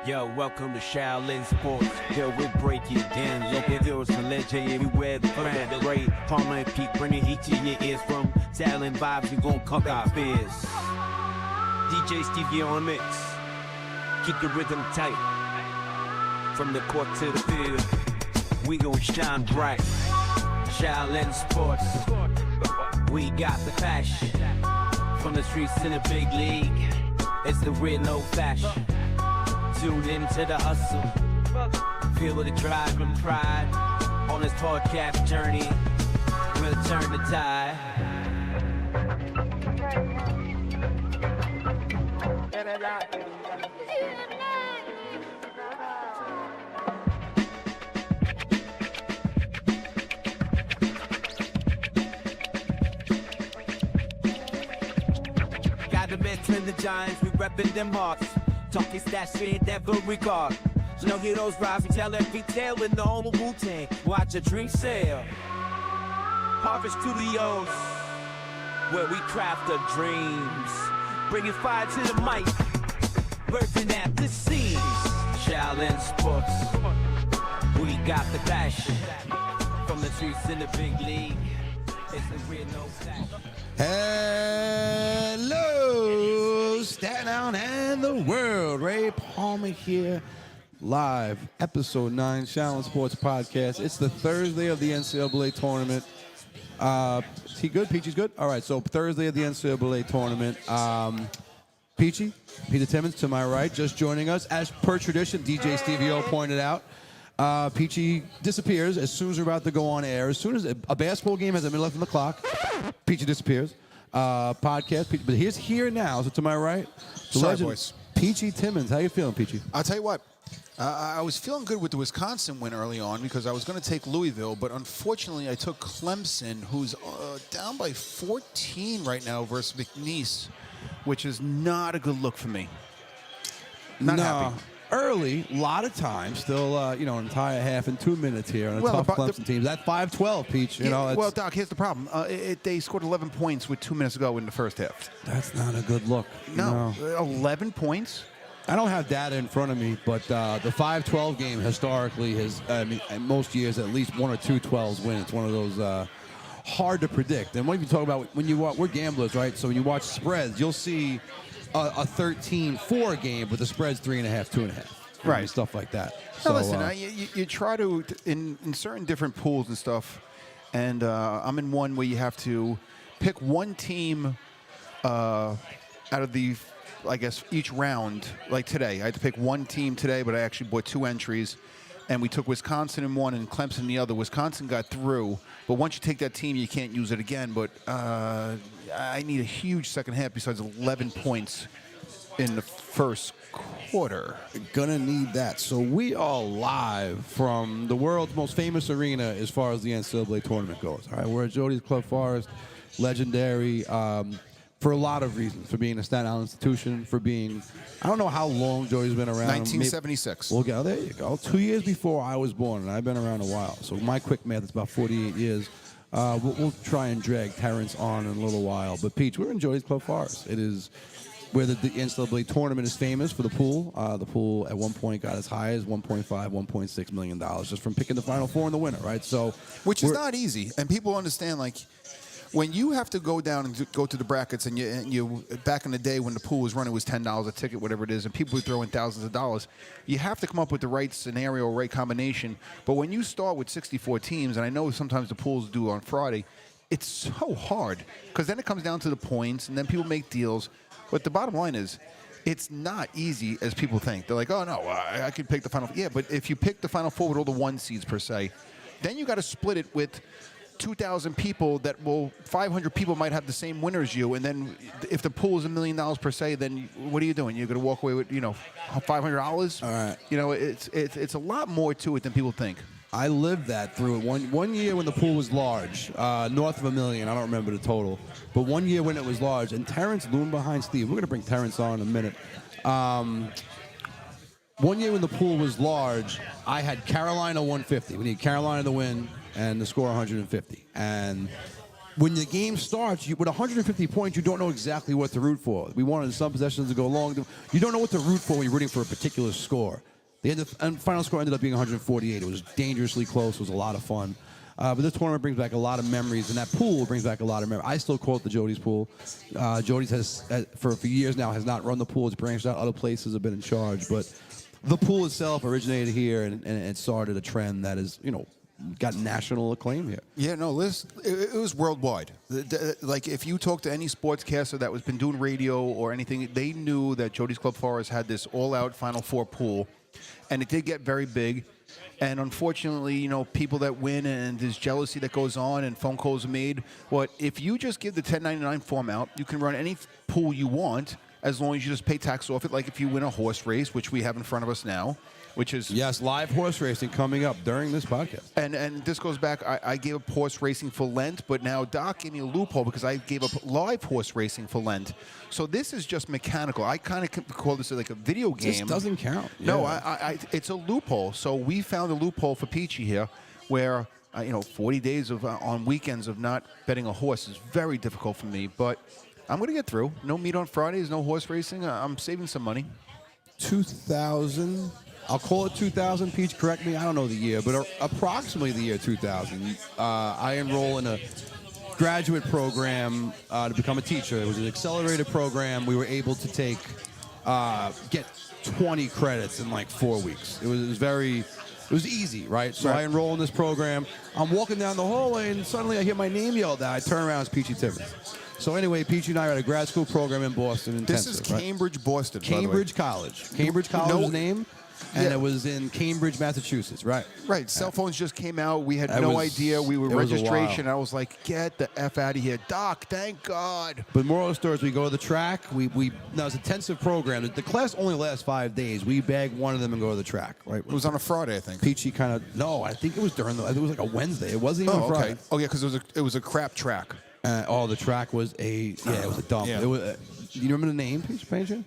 Yo, welcome to Shaolin Sports. Yo, we break it down. Local heroes and legend everywhere. The brand, the Ray, Palmer and Pete, bringing heat to your ears from Shaolin vibes. We gon' conquer our fears. DJ Stevie on the mix. Keep the rhythm tight. From the court to the field, we gon' shine bright. Shaolin Sports. We got the passion. From the streets to the big league, it's the real no fashion. Tune into the hustle, feel the drive and pride. On this podcast journey, we'll turn the tide. Got the Mets and the Giants, we reppin' them hearts. Talking stats, we ain't never regard. So no heroes rise, we tell every tale in the home of Wu-Tang. Watch a dream sail. Harvest Studios, where we craft our dreams. Bringing fire to the mic, birthing at the seams. Shaolin Sports, we got the passion. From the streets in the big league, it's the real no fashion. Hello, Staten Island and the world. Ray Palmer here, live, episode 9, Shaolin Sports Podcast. It's the Thursday of the NCAA tournament. Is he good? Peachy's good? All right, so Thursday of the NCAA tournament. Peachy, Peter Timmons to my right, just joining us. As per tradition, DJ Stevie O pointed out, Peachy disappears as soon as we're about to go on air. As soon as a basketball game has a minute left on the clock, Peachy disappears. Podcast, but he's here now. So to my right, the Sorry, legend, boys. Peachy Timmons. How you feeling, Peachy? I'll tell you what. I was feeling good with the Wisconsin win early on because I was going to take Louisville, but unfortunately I took Clemson, who's down by 14 right now versus McNeese, which is not a good look for me. Not happy. Early, a lot of time, still, an entire half and 2 minutes here on a Well, tough Clemson team. That 5-12, Peach, well, Doc, here's the problem. They scored 11 points with 2 minutes to go in the first half. That's not a good look. No. 11 points? I don't have data in front of me, but the 5-12 game historically has, in most years, at least 1 or 2 12s win. It's one of those hard to predict. And what you talk about, when you watch, we're gamblers, right? So when you watch spreads, you'll see a 13-4 game, but the spread's 3.5, 2.5. Right. And stuff like that. So, listen, you try to, in certain different pools and stuff, and I'm in one where you have to pick one team out of the, I guess, each round. Like today, I had to pick one team today, but I actually bought 2 entries. And we took Wisconsin in one and Clemson in the other. Wisconsin got through, but once you take that team, you can't use it again. But I need a huge second half besides 11 points in the first quarter. Gonna need that. So we are live from the world's most famous arena as far as the NCAA tournament goes. All right, we're at Jody's Club Forest, legendary. For a lot of reasons, for being a Staten Island institution, for being, I don't know how long Jody's been around. 1976. Well, there you go. 2 years before I was born, and I've been around a while. So my quick math is about 48 years. We'll try and drag Terrence on in a little while. But, Peach, we're in Jody's Club Forest. It is where the NCAA tournament is famous for the pool. The pool at one point got as high as $1.5, $1.6 million just from picking the Final Four and the winner, right? So, which is not easy. And people understand, like, when you have to go down and go to the brackets, and you back in the day when the pool was running, it was $10 a ticket, whatever it is, and people would throw in thousands of dollars. You have to come up with the right scenario, right combination. But when you start with 64 teams, and I know sometimes the pools do on Friday, it's so hard because then it comes down to the points, and then people make deals. But the bottom line is, it's not easy as people think. They're like, oh no, I could pick the Final. Yeah, but if you pick the Final Four with all the 1 seeds per se, then you got to split it with 2,000 people 500 people might have the same winner as you, and then if the pool is $1 million per se, then what are you doing? You're going to walk away with, $500? All right. It's a lot more to it than people think. I lived that through it. One year when the pool was large, north of $1 million. I don't remember the total. But 1 year when it was large, and Terrence loomed behind Steve. We're going to bring Terrence on in a minute. 1 year when the pool was large, I had Carolina 150. We need Carolina to win and the score 150. And when the game starts, with 150 points, you don't know exactly what to root for. We wanted some possessions to go long. You don't know what to root for when you're rooting for a particular score. And final score ended up being 148. It was dangerously close. It was a lot of fun. But this tournament brings back a lot of memories, and that pool brings back a lot of memories. I still call it the Jody's pool. Jody's has, for a few years now, has not run the pool. It's branched out. Other places have been in charge. But the pool itself originated here, and it started a trend that is, got national acclaim here. Yeah, no, it was worldwide. Like, if you talk to any sportscaster that was been doing radio or anything, they knew that Jody's Club Forest had this all-out Final Four pool, and it did get very big. And unfortunately, people that win and there's jealousy that goes on and phone calls are made. But if you just give the 1099 form out, you can run any pool you want as long as you just pay tax off it. Like if you win a horse race, which we have in front of us now, which is... Yes, live horse racing coming up during this podcast. And this goes back, I gave up horse racing for Lent, but now Doc gave me a loophole because I gave up live horse racing for Lent. So this is just mechanical. I kind of call this like a video game. This doesn't count. No, Yeah. it's a loophole. So we found a loophole for Peachy here where, 40 days of on weekends of not betting a horse is very difficult for me. But I'm going to get through. No meat on Fridays, no horse racing. I'm saving some money. 2000... I'll call it 2000. Peach, correct me. I don't know the year, but approximately the year 2000. I enroll in a graduate program to become a teacher. It was an accelerated program. We were able to get 20 credits in like 4 weeks. It was easy, right? So I enroll in this program. I'm walking down the hallway, and suddenly I hear my name yelled out. I turn around, it's Peachy Timmons. So anyway, Peachy and I are at a grad school program in Boston. This is Cambridge, right? Boston, Cambridge College. Cambridge College's name. And it was in Cambridge, Massachusetts, right? Right. Cell phones just came out. We had no idea. We were registration. I was like, get the F out of here. Doc, thank God. But moral of the story is we go to the track. Now, it's an intensive program. The class only lasts 5 days. We bag one of them and go to the track, right? It was on a Friday, I think. Peachy no, I think it was it was like a Wednesday. It wasn't even Friday. Okay. Oh, yeah, because it was a crap track. The track was it was a dump. Yeah. Do you remember the name, Peachy?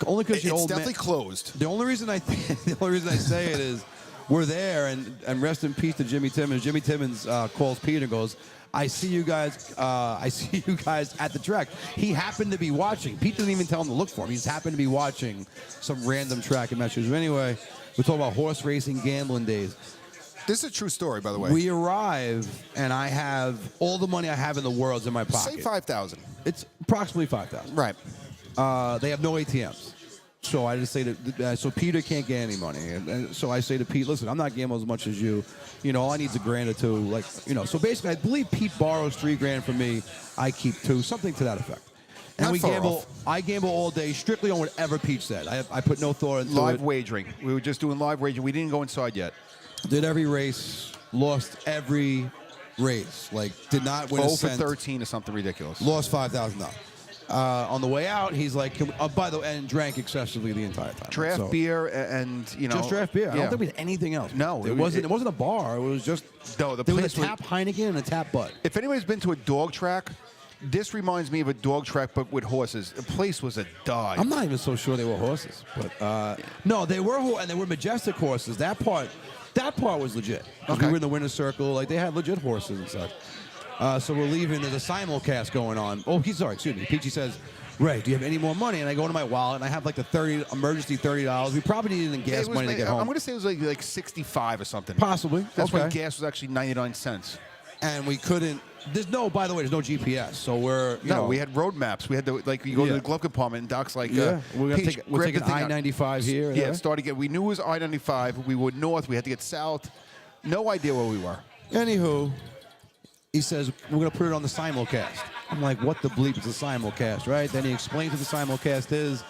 Only because it's definitely closed. The only reason I say it is we're there, and rest in peace to Jimmy Timmons. Jimmy Timmons calls Peter and goes, I see you guys at the track. He happened to be watching. Pete didn't even tell him to look for him. He just happened to be watching some random track in Massachusetts. Anyway, we're talking about horse racing gambling days. This is a true story, by the way. We arrive, and I have all the money I have in the world in my pocket. Say $5,000. It's approximately $5,000. Right. They have no ATMs. So I just say so Peter can't get any money. And so I say to Pete, listen, I'm not gambling as much as you. All I need is a grand or two. So basically, I believe Pete borrows $3,000 from me. I keep $2,000, something to that effect. And Not we far gamble. off. I gamble all day, strictly on whatever Pete said. I put no thought into Live it. wagering. We were just doing live wagering. We didn't go inside yet. Did every race, lost every race. Did not win a cent. 0 for 13 or something ridiculous. Lost $5,000. On the way out, he's like, by the way, and drank excessively the entire time. Draft beer and, Just draft beer. I don't think we had anything else. No. It wasn't a bar. It was just... No, there was a tap Heineken and a tap Bud. If anybody's been to a dog track, this reminds me of a dog track, but with horses. The place was a dive. I'm not even so sure they were horses. But, no, they were and they were majestic horses. That part was legit. Okay. We were in the winner's circle. They had legit horses and such. So we're leaving. There's a simulcast going on. Oh, excuse me. Peachy says, Ray, do you have any more money? And I go into my wallet, and I have like the emergency $30. We probably needed in gas money to get home. I'm going to say it was like 65 or something. Possibly. That's when gas was actually 99 cents. And we couldn't. By the way, there's no GPS. So we had road maps. We had to, you go to the glove compartment, and Doc's like, we're taking I-95 here. Yeah, start again. We knew it was I-95. We were north. We had to get south. No idea where we were. Anywho, he says, we're going to put it on the simulcast. I'm like, what the bleep is a simulcast, right? Then he explains what the simulcast is.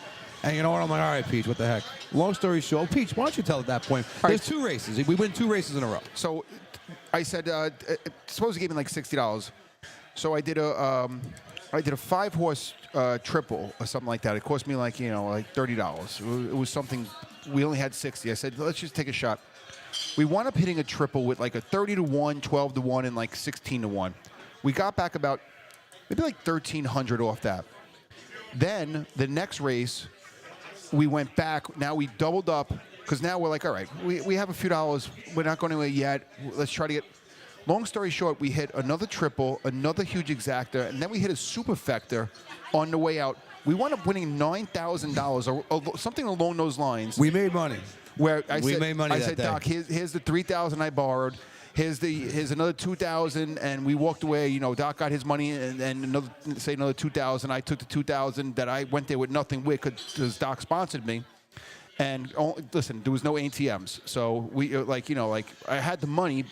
And you know what? I'm like, all right, Peach, what the heck? Long story short, Peach, why don't you tell at that point? There's 2 races. We win 2 races in a row. So I said, suppose he gave me like $60. So I did a 5-horse triple or something like that. It cost me like $30. It was something. We only had 60. I said, let's just take a shot. We wound up hitting a triple with like a 30-1, 12-1, and like 16-1. We got back about maybe like 1,300 off that. Then the next race, we went back. Now we doubled up because now we're like, all right, we have a few dollars. We're not going anywhere yet. Let's try to get. Long story short, we hit another triple, another huge exacta, and then we hit a superfecta on the way out. We wound up winning $9,000 or something along those lines. We made money. Where We made money I that said, day. Doc, here's the $3,000 I borrowed. Here's another $2,000, and we walked away. You know, Doc got his money, and another $2,000. I took the $2,000 that I went there with nothing with because Doc sponsored me. And listen, there was no ATMs, so we I had the money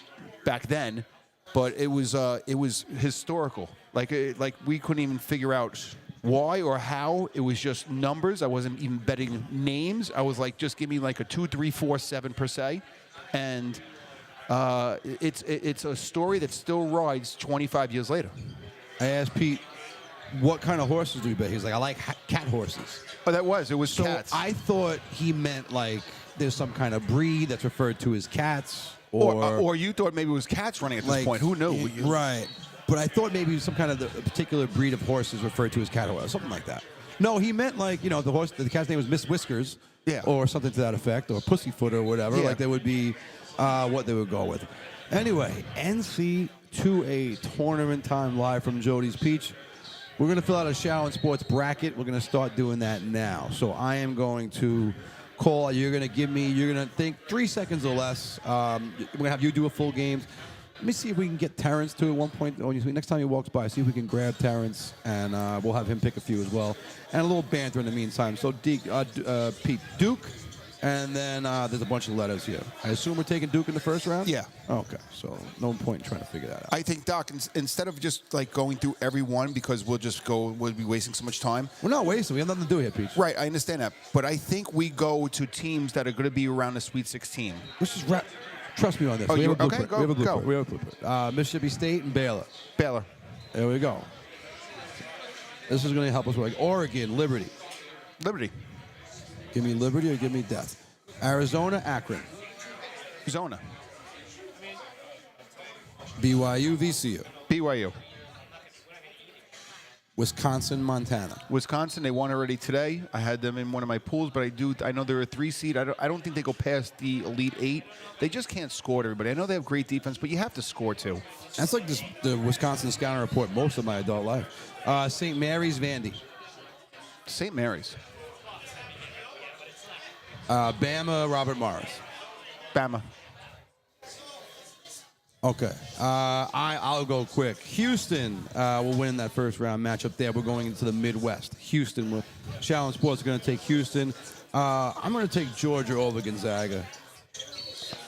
back then, but it was historical. Like we couldn't even figure out why or how. It was just numbers. I wasn't even betting names. I was like, just give me like a 2, 3, 4, 7 per se, and it's a story that still rides 25 years later. I asked Pete, what kind of horses do we bet? He's like, I like cat horses. Oh, it was So cats. I thought he meant like there's some kind of breed that's referred to as cats. Or you thought maybe it was cats running at this like, point. Who knew? Right. But I thought maybe some kind of a particular breed of horses referred to as cat horse, something like that. No, he meant like, the cat's name was Miss Whiskers. Yeah. Or something to that effect, or Pussyfoot or whatever. Yeah. Like that would be what they would go with. Anyway, NC2A tournament time live from Jody's Peach. We're going to fill out a Shallon Sports bracket. We're going to start doing that now. So I am going to call. You're going to think 3 seconds or less. We're going to have you do a full game. Let me see if we can get Terrence to at one point. Next time he walks by, see if we can grab Terrence, and we'll have him pick a few as well. And a little banter in the meantime. So Pete, Duke, and then there's a bunch of letters here. I assume we're taking Duke in the first round? Yeah. Okay, so no point in trying to figure that out. I think, Doc, instead of just like going through every one because we'll be wasting so much time. We're not wasting. We have nothing to do here, Peach. Right, I understand that. But I think we go to teams that are going to be around the Sweet 16. Let's just wrap. Trust me on this. Oh, we have a okay, blueprint. go, We have a blueprint. go. We have a blueprint. Mississippi State and Baylor. Baylor. There we go. This is going to help us. Like Oregon, Liberty. Liberty. Give me Liberty or give me death. Arizona, Akron. Zona. BYU, VCU. BYU. Wisconsin, Montana. Wisconsin, they won already today. I had them in one of my pools, but I know they're a 3 seed. I don't think they go past the Elite 8. They just can't score to everybody. I know they have great defense, but you have to score too. That's like the Wisconsin Scouting Report most of my adult life. St. Mary's, Vandy. St. Mary's. Bama, Robert Morris. Bama. Okay. I'll go quick. Houston will win that first round matchup there. We're going into the Midwest. Houston with Shallon Sports are going to take Houston. I'm going to take Georgia over Gonzaga.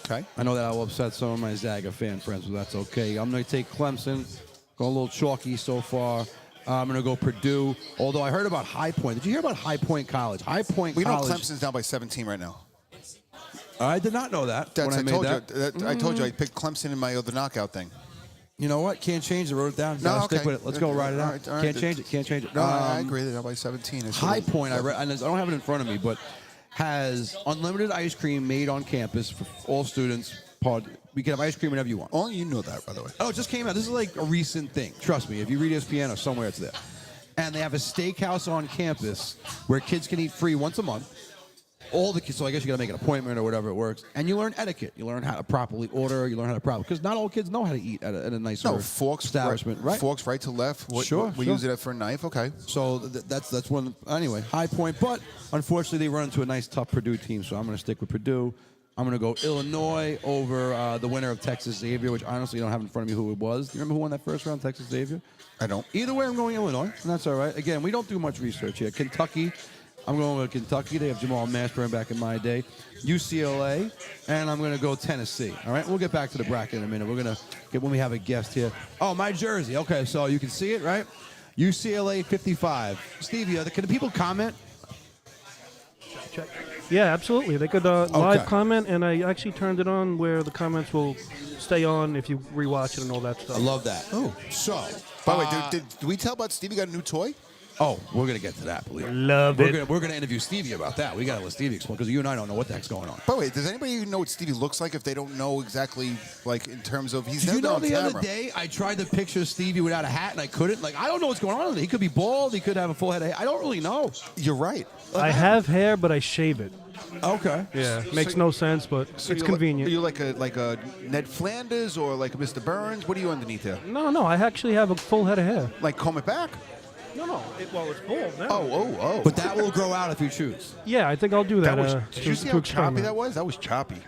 Okay. I know that will upset some of my Zaga fan friends, but that's okay. I'm going to take Clemson. Going a little chalky so far. I'm going to go Purdue. Although I heard about High Point. Did you hear about High Point College? High Point We know College. Clemson's down by 17 right now. I did not know that when I made that. I told you I picked Clemson in my other knockout thing. You know what? Can't change it. Wrote it down. No, Gotta okay. stick with it. Let's go. Ride it out. All right, all right. Can't change it. Can't change it. No, I agree. They're down by 17. High Point, I read, and I don't have it in front of me, but has unlimited ice cream made on campus for all students. We can have ice cream whenever you want. Only you know that, by the way. Oh, it just came out. This is like a recent thing. Trust me. If you read ESPN or somewhere, it's there. And they have a steakhouse on campus where kids can eat free once a month. All the kids, so I guess you got to make an appointment or whatever it works. And you learn etiquette. You learn how to properly order. You learn how to properly, because not all kids know how to eat at a nice forks establishment, right? Forks right to left. Sure, We sure. use it for a knife. Okay. So that's one. Anyway, High Point. But unfortunately, they run into a nice, tough Purdue team. So I'm going to stick with Purdue. I'm going to go Illinois over the winner of Texas Xavier, which honestly I don't have in front of me who it was. Do you remember who won that first round, Texas Xavier? I don't. Either way, I'm going Illinois, and that's all right. Again, we don't do much research here. Kentucky, I'm going with Kentucky. They have Jamal Mashburn back in my day. UCLA, and I'm going to go Tennessee. All right, we'll get back to the bracket in a minute. We're going to get when we have a guest here. Oh, my jersey. Okay, so you can see it, right? UCLA 55. Stevie, can the people comment? Check. Yeah, absolutely. They could live comment, and I actually turned it on where the comments will stay on if you rewatch it and all that stuff. I love that. Oh, so. By the way, did we tell about Stevie got a new toy? Oh, we're going to get to that, believe me. Love it. We're going to interview Stevie about that. We got to let Stevie explain, because you and I don't know what the heck's going on. By the way, does anybody even know what Stevie looks like if they don't know exactly, like, in terms of he's Did you never know on the camera? other day I tried to picture Stevie without a hat and I couldn't? Like, I don't know what's going on with it. He could be bald. He could have a full head of hair. I don't really know. You're right. I have hair, but I shave it. Okay. Yeah, makes no sense, but So it's you're convenient. Are you like a Ned Flanders or like a Mr. Burns? What are you underneath there? No, I actually have a full head of hair. Like comb it back? No. It's bald now. Oh. But that will grow out if you choose. Yeah, I think I'll do that. That was. Did you see how choppy experiment. that was? That was choppy.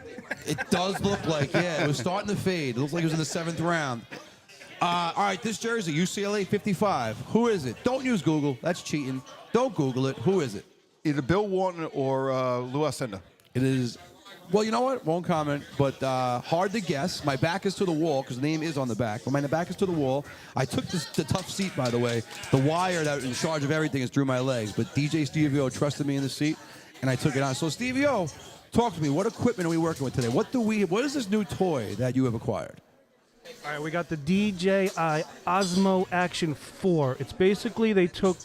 It does look like, yeah, it was starting to fade. It looks like it was in the 7th round. All right, this jersey, UCLA 55. Who is it? Don't use Google. That's cheating. Don't Google it. Who is it? Either Bill Walton or Lou Alcindor. It is, well, you know what? Won't comment, but hard to guess. My back is to the wall because the name is on the back. But my back is to the wall. I took the tough seat, by the way. The wire that was in charge of everything is through my legs. But DJ Stevie-O trusted me in the seat, and I took it on. So, Stevie-O, talk to me. What equipment are we working with today? What is this new toy that you have acquired? All right, we got the DJI Osmo Action 4. It's basically they took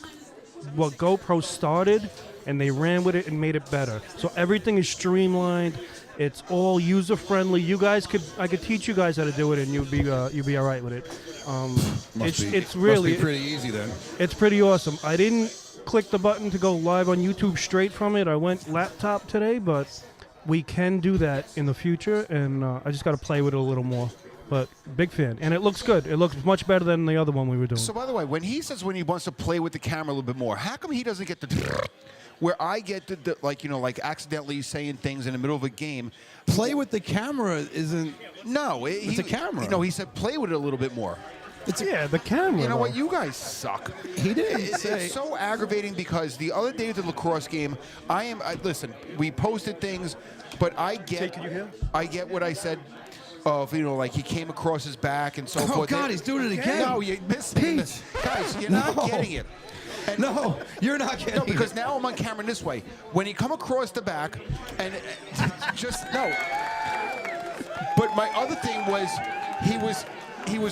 what GoPro started and they ran with it and made it better. So everything is streamlined. It's all user friendly. I could teach you guys how to do it, and you'd be all right with it. It's really must be pretty easy then. It's pretty awesome. I didn't click the button to go live on YouTube straight from it. I went laptop today, but we can do that in the future, and I just got to play with it a little more. But big fan, and it looks good. It looks much better than the other one we were doing. So, by the way, when he says when he wants to play with the camera a little bit more, how come he doesn't get the where I get the like accidentally saying things in the middle of a game? Play with the camera isn't. No, It's a camera. No, he said play with it a little bit more. The camera. You know though. what? You guys suck. He didn't say. It's so aggravating because the other day at the lacrosse game, listen. We posted things, but I get what I said. Of like he came across his back and so forth. Oh God, he's doing it again. No, you missed it. Guys, you're not getting it. And No, you're not getting no, because it. now I'm on camera this way. When he come across the back, and just no. But my other thing was, he was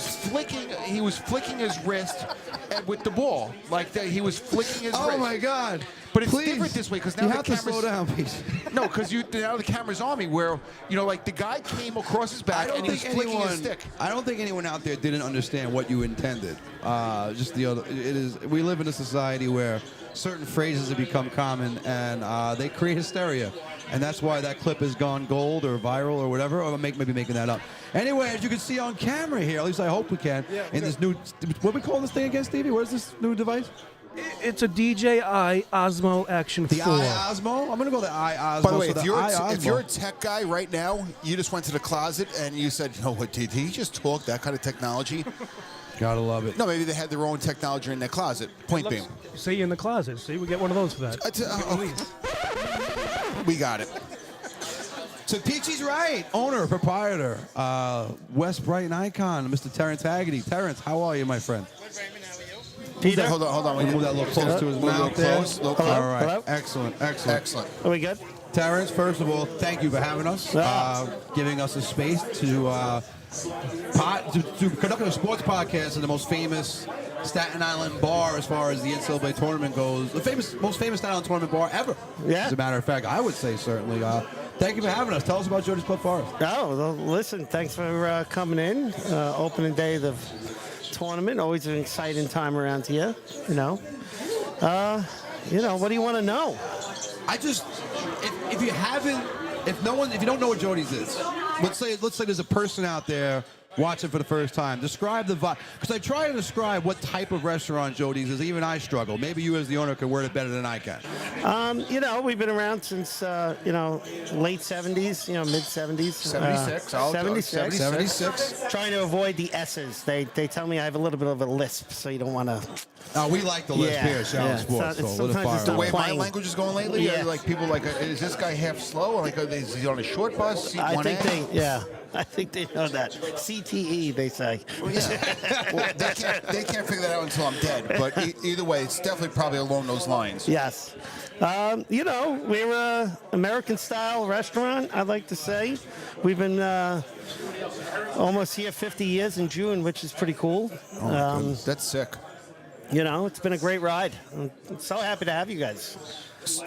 flicking his wrist with the ball he was flicking his wrist. Oh my God! But it's Please. different this way because now You the have to camera's slow down, please. No, because now the camera's on me. Where like the guy came across his back and he was flicking his stick. I don't think anyone out there didn't understand what you intended. Just the other. It is. We live in a society where certain phrases have become common and they create hysteria. And that's why that clip has gone gold or viral or whatever. Or maybe making that up. Anyway, as you can see on camera here, at least I hope we can, in this new, what we call this thing again, Stevie? What is this new device? It's a DJI Osmo Action 4. The iOsmo? I'm going to go the iOsmo. By the way, so if you're a tech guy right now, you just went to the closet and you said, "No, what did he just talk that kind of technology?" Gotta love it. No, maybe they had their own technology in their closet. Point being, See you in the closet. See, we get one of those for that. we got it. So Peachy's right. Owner, proprietor, West Brighton icon, Mr. Terrence Haggerty. Terrence, how are you, my friend? Peter, hold on. Move that a little close to his mouth there. Close. All right. Hello? Excellent. Are we good? Terrence, first of all, thank you for having us, giving us a space to conduct a sports podcast in the most famous Staten Island bar as far as the NCAA tournament goes. The most famous Staten Island tournament bar ever. Yeah. As a matter of fact, I would say certainly. Thank you for having us. Tell us about Jody's Club Forest. Oh, well, listen, thanks for coming in. Opening day of the tournament, always an exciting time around here, you know. What do you want to know? If you don't know what Jody's is, let's say there's a person out there watching for the first time. Describe the vibe, because I try to describe what type of restaurant Jody's is. Even I struggle. Maybe you as the owner can word it better than I can. We've been around since late 70s, mid 70s. 76. 76. Trying to avoid the S's. They tell me I have a little bit of a lisp, so you don't want to. We like the list here, Challenge Sports. Sometimes it's The not way my playing. language is going lately, Yeah. like people is this guy half slow? Like is he on a short bus? Seat I 1A? think they know that. CTE, they say. Yeah. Well, they can't figure that out until I'm dead. But either way, it's definitely probably along those lines. Yes. We're an American-style restaurant, I'd like to say. We've been almost here 50 years in June, which is pretty cool. That's sick. It's been a great ride. I'm so happy to have you guys,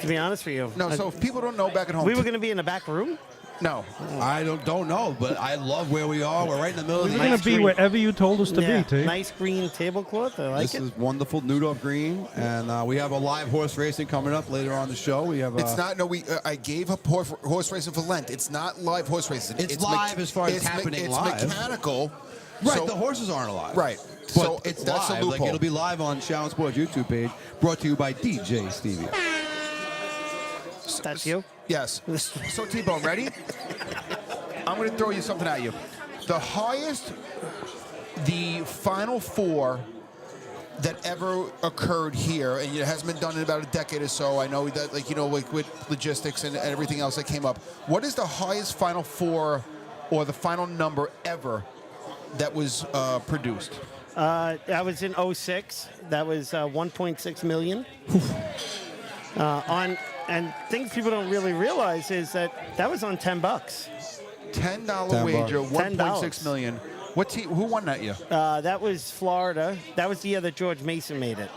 to be honest with you. No, so if people don't know back at home, We were going to be in the back room, No. I don't know, but I love where we are. We're right in the middle of We're the going to be green. wherever you told us to Yeah, be, T. nice green tablecloth. I like This it. is wonderful, Newdorf Green, and we have a live horse racing coming up later on the show. We have. It's not. No, I gave up horse racing for Lent. It's not live horse racing. It's live as far as it's happening it's live. mechanical. Right, So- the horses aren't alive. Right. But So it's that's a live. Like loophole. it'll be live on Challenge Sports YouTube page, brought to you by DJ Stevie. That's you. Yes. So T-Bone, ready? I'm going to throw you something at you. The highest, the Final Four that ever occurred here, and it hasn't been done in about a decade or so. I know that, like with logistics and everything else that came up. What is the highest Final Four or the final number ever that was produced? That was in 06. That was 1.6 million. And things people don't really realize is that was on $10. $10 wager, $10. 1.6 million. What team? Who won that year? That was Florida. That was the year that George Mason made it.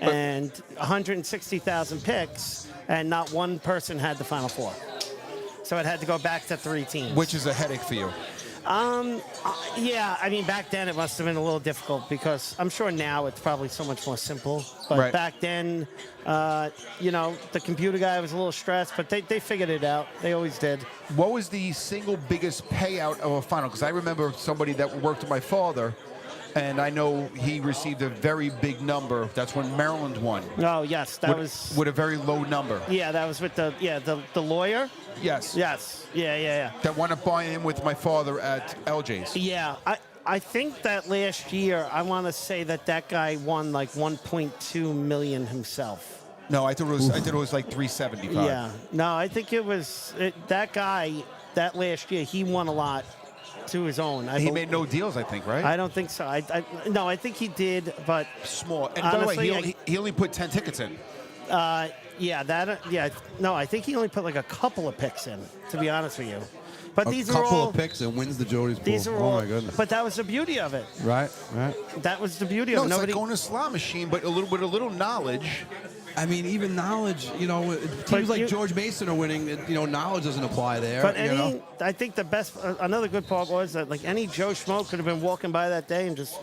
And 160,000 picks, and not one person had the Final Four. So it had to go back to 3 teams. Which is a headache for you. Yeah, I mean, back then it must have been a little difficult because I'm sure now it's probably so much more simple. But Right. back then, the computer guy was a little stressed, but they figured it out. They always did. What was the single biggest payout of a final? Because I remember somebody that worked with my father, and I know he received a very big number. That's when Maryland won. Oh, yes, that was. With a very low number. Yeah, that was with the lawyer. Yes. Yes. Yeah. That wound up buying in with my father at LJ's. Yeah, I think that last year, I want to say that guy won like 1.2 million himself. No, I thought it was like 375. Yeah. No, I think it was that guy that last year. He won a lot to his own. He made no deals, I think, right? I don't think so. No, I think he did, but Small. And honestly, by the way, he only put 10 tickets in. no, I think he only put like a couple of picks in. To be honest with you, but A these are couple all of picks and wins the Jody's pool. these are Oh all. my goodness. But that was the beauty of it. Right. That was the beauty No, of it. it's Nobody. like going to a slot machine, but with a little knowledge. I mean, even knowledge, But teams like you- George Mason are winning, knowledge doesn't apply there. But you know? I think the best, another good part was that like any Joe Schmo could have been walking by that day and just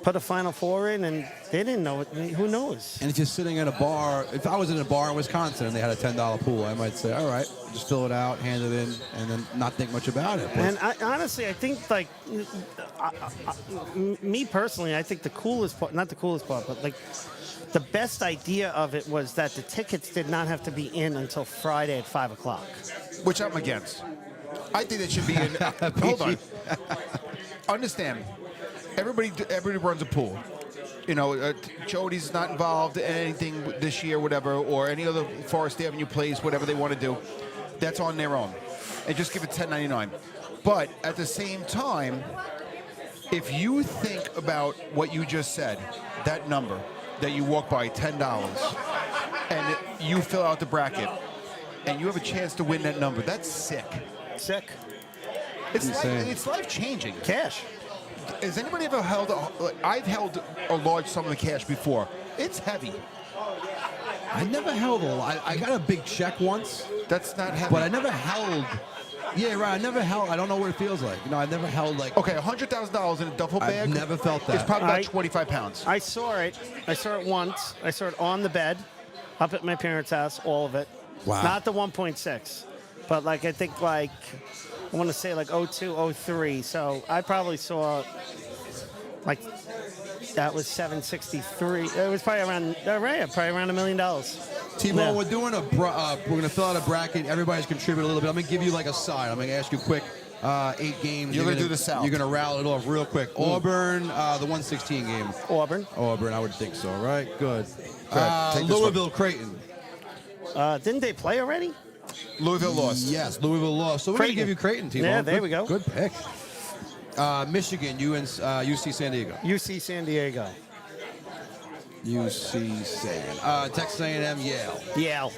put a Final Four in, and they didn't know it. Who knows? And if you're sitting at a bar, if I was in a bar in Wisconsin and they had a $10 pool, I might say, all right, just fill it out, hand it in, and then not think much about it. But And honestly, I think like me personally, I think the coolest part, not the coolest part, but like the best idea of it was that the tickets did not have to be in until Friday at 5 o'clock. Which I'm against. I think that should be in. Hold on. Understand. Everybody runs a pool. Jody's not involved in anything this year, whatever, or any other Forest Avenue place, whatever they want to do. That's on their own. And just give it $10.99. But at the same time, if you think about what you just said, that number that you walk by, $10, and you fill out the bracket, and you have a chance to win that number, that's sick. Sick. Insane. It's life-changing. Cash. Has anybody ever held? I've held a large sum of cash before. It's heavy. I never held a lot. I got a big check once, That's not heavy. but I never held. Yeah, right. I never held. I don't know what it feels like. I never held like. Okay, $100,000 in a duffel I've bag. never felt that. It's probably about I- 25 pounds. I saw it. I saw it once. I saw it on the bed, up at my parents' house, all of it. Wow. Not the 1.6, but like I think like I want to say like 02, 03. So I probably saw like that was 763. It was probably around probably around $1 million. T-Bone, Yeah. we're doing we're going to fill out a bracket. Everybody's contributing a little bit. I'm going to give you like a side. I'm going to ask you quick 8 games. You're gonna do the South. You're going to rattle it off real quick. Auburn, the 116 game. Auburn. Auburn, I would think so, right? Good. Take this one. Louisville, Creighton. Didn't they play already? Louisville lost. Yes, Louisville lost. So we're going to Creighton. give you Creighton, T-Bone. Yeah, there Good- we go. Good pick. Michigan, UC San Diego. UC San Diego. UC San. Texas A&M, Yale. Yale.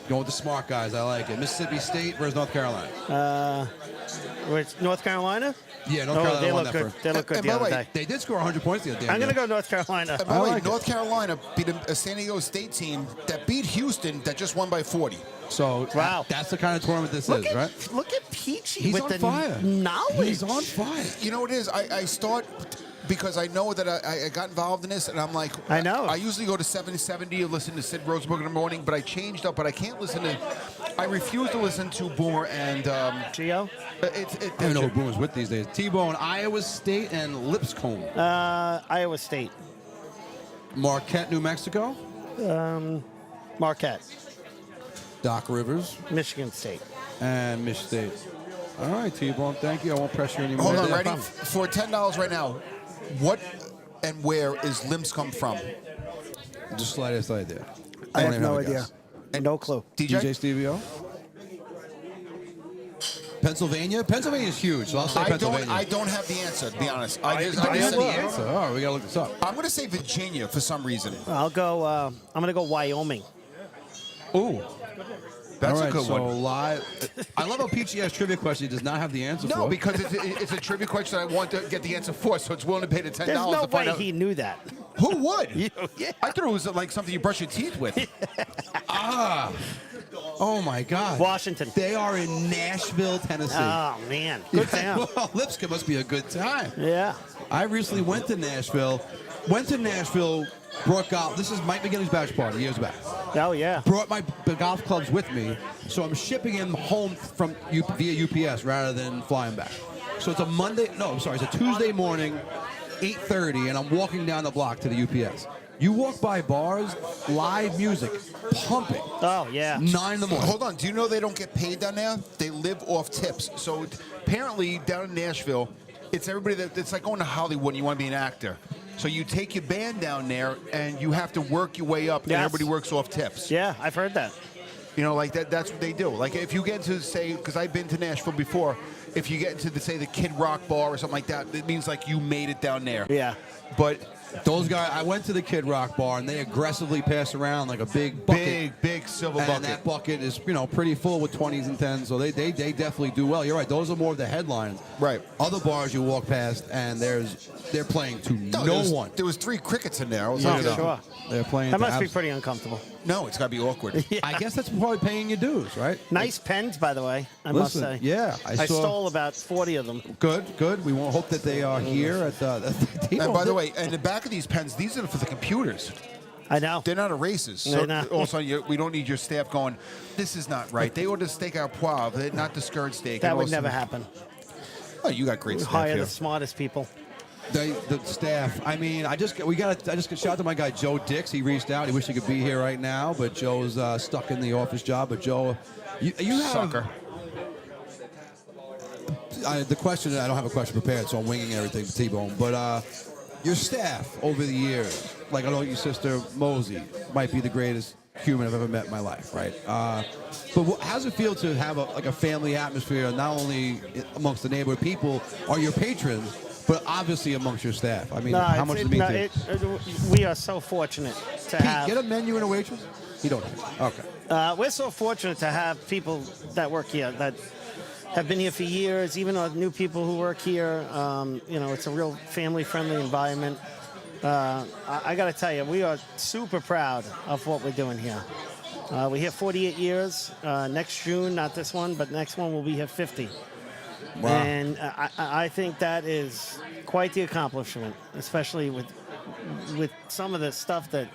Going with the smart guys. I like it. Mississippi State versus North Carolina. Which, North Carolina? Yeah, North Oh, Carolina they won look that good. first. They look good And the by the other way, day. They did score 100 points the other day. I'm going to go North Carolina. And by the way, like North Carolina beat a San Diego State team that beat Houston that just won by 40. So Wow. that's the kind of tournament this Look is, at, right? look at Peachy He's with on the fire. knowledge. He's on fire. You know what it is? I start because I know that I got involved in this, and I'm like, I know. I usually go to 770 and listen to Sid Rosenberg in the morning, but I changed up. But I can't listen to. I refuse to listen to Boomer and Gio? I don't even know who Boomer's with these days. T-Bone, Iowa State, and Lipscomb. Iowa State. Marquette, New Mexico. Marquette. Doc Rivers Michigan State. and Mich State. All right, T-Bone, thank you. I won't pressure you anymore. Hold on, Yeah, ready? fine. For $10 right now, what and where is Lipscomb from? Just slightest idea. I don't have even no a idea. guess. No clue. DJ Stevie O. Pennsylvania? Pennsylvania is huge, so I'll say Pennsylvania. I don't have the answer, to be honest. I don't just have said the answer. All right, we gotta look this up. I'm going to say Virginia for some reason. I'll go. I'm going to go Wyoming. Ooh. That's All right, a good so one. live. I love how Peachy has trivia question. He does not have the answer for. No, because it's a trivia question I want to get the answer for, so it's willing to pay the $10 There's no to find way out. he knew that. Who would? Yeah. I thought it was like something you brush your teeth with. Oh my God. Washington. They are in Nashville, Tennessee. Oh, man. Good town. Well, Lipscomb must be a good time. Yeah. I recently went to Nashville. Brought golf. This is Mike McGinley's bachelor party years back. Oh, yeah. Brought my golf clubs with me, so I'm shipping them home from via UPS rather than flying back. So it's it's a Tuesday morning, 8:30, and I'm walking down the block to the UPS. You walk by bars, live music, pumping. Oh, yeah. 9 in the morning. Hold on. Do you know they don't get paid down there? They live off tips. So apparently down in Nashville, it's everybody it's like going to Hollywood and you want to be an actor. So you take your band down there and you have to work your way up, and Yes. everybody works off tips. Yeah, I've heard that. You know, like that's what they do. Like if you get into, say, because I've been to Nashville before, if you get into, say, the Kid Rock bar or something like that, it means like you made it down there. Yeah. But Those guys, I went to the Kid Rock bar, and they aggressively pass around like a big bucket. big silver And bucket. that bucket is, pretty full with 20s and 10s, so they definitely do well. You're right; those are more of the headlines. Right. Other bars you walk past, and they're playing to no one. There was 3 crickets in there. I was Oh, like, sure. They're playing. That to must be abs- pretty uncomfortable. no, it's got to be awkward. I guess that's probably paying your dues, right? Nice pens, by the way, I Listen, must say. yeah, I saw- stole about 40 of them. Good. We won't hope that they are here at the And by the way, in the back of these pens, these are for the computers. I know. They're not erasers. So They're not. also, we don't need your staff going, this is not right. They ordered steak au poivre, not the skirt steak. That And would also- never happen. Oh, you got great staff Hire here. the smartest people. The staff. I mean, I just shout out to my guy Joe Dix. He reached out. He wished he could be here right now, but Joe's stuck in the office job. But Joe, you have Sucker. the question. I don't have a question prepared, so I'm winging everything to T-Bone. But your staff over the years, like I know your sister Mosey might be the greatest human I've ever met in my life, right? But how does it feel to have a family atmosphere, not only amongst the neighborhood people or your patrons, but obviously amongst your staff? I mean, how much does it mean to you? We are so fortunate to Pete, have. get a menu and a waitress? You don't have. Okay. We're so fortunate to have people that work here that have been here for years, even our new people who work here. It's a real family-friendly environment. I got to tell you, we are super proud of what we're doing here. We're here 48 years. Next June, not this one, but next one we'll be here 50. Wow. And I think that is quite the accomplishment, especially with some of the stuff that,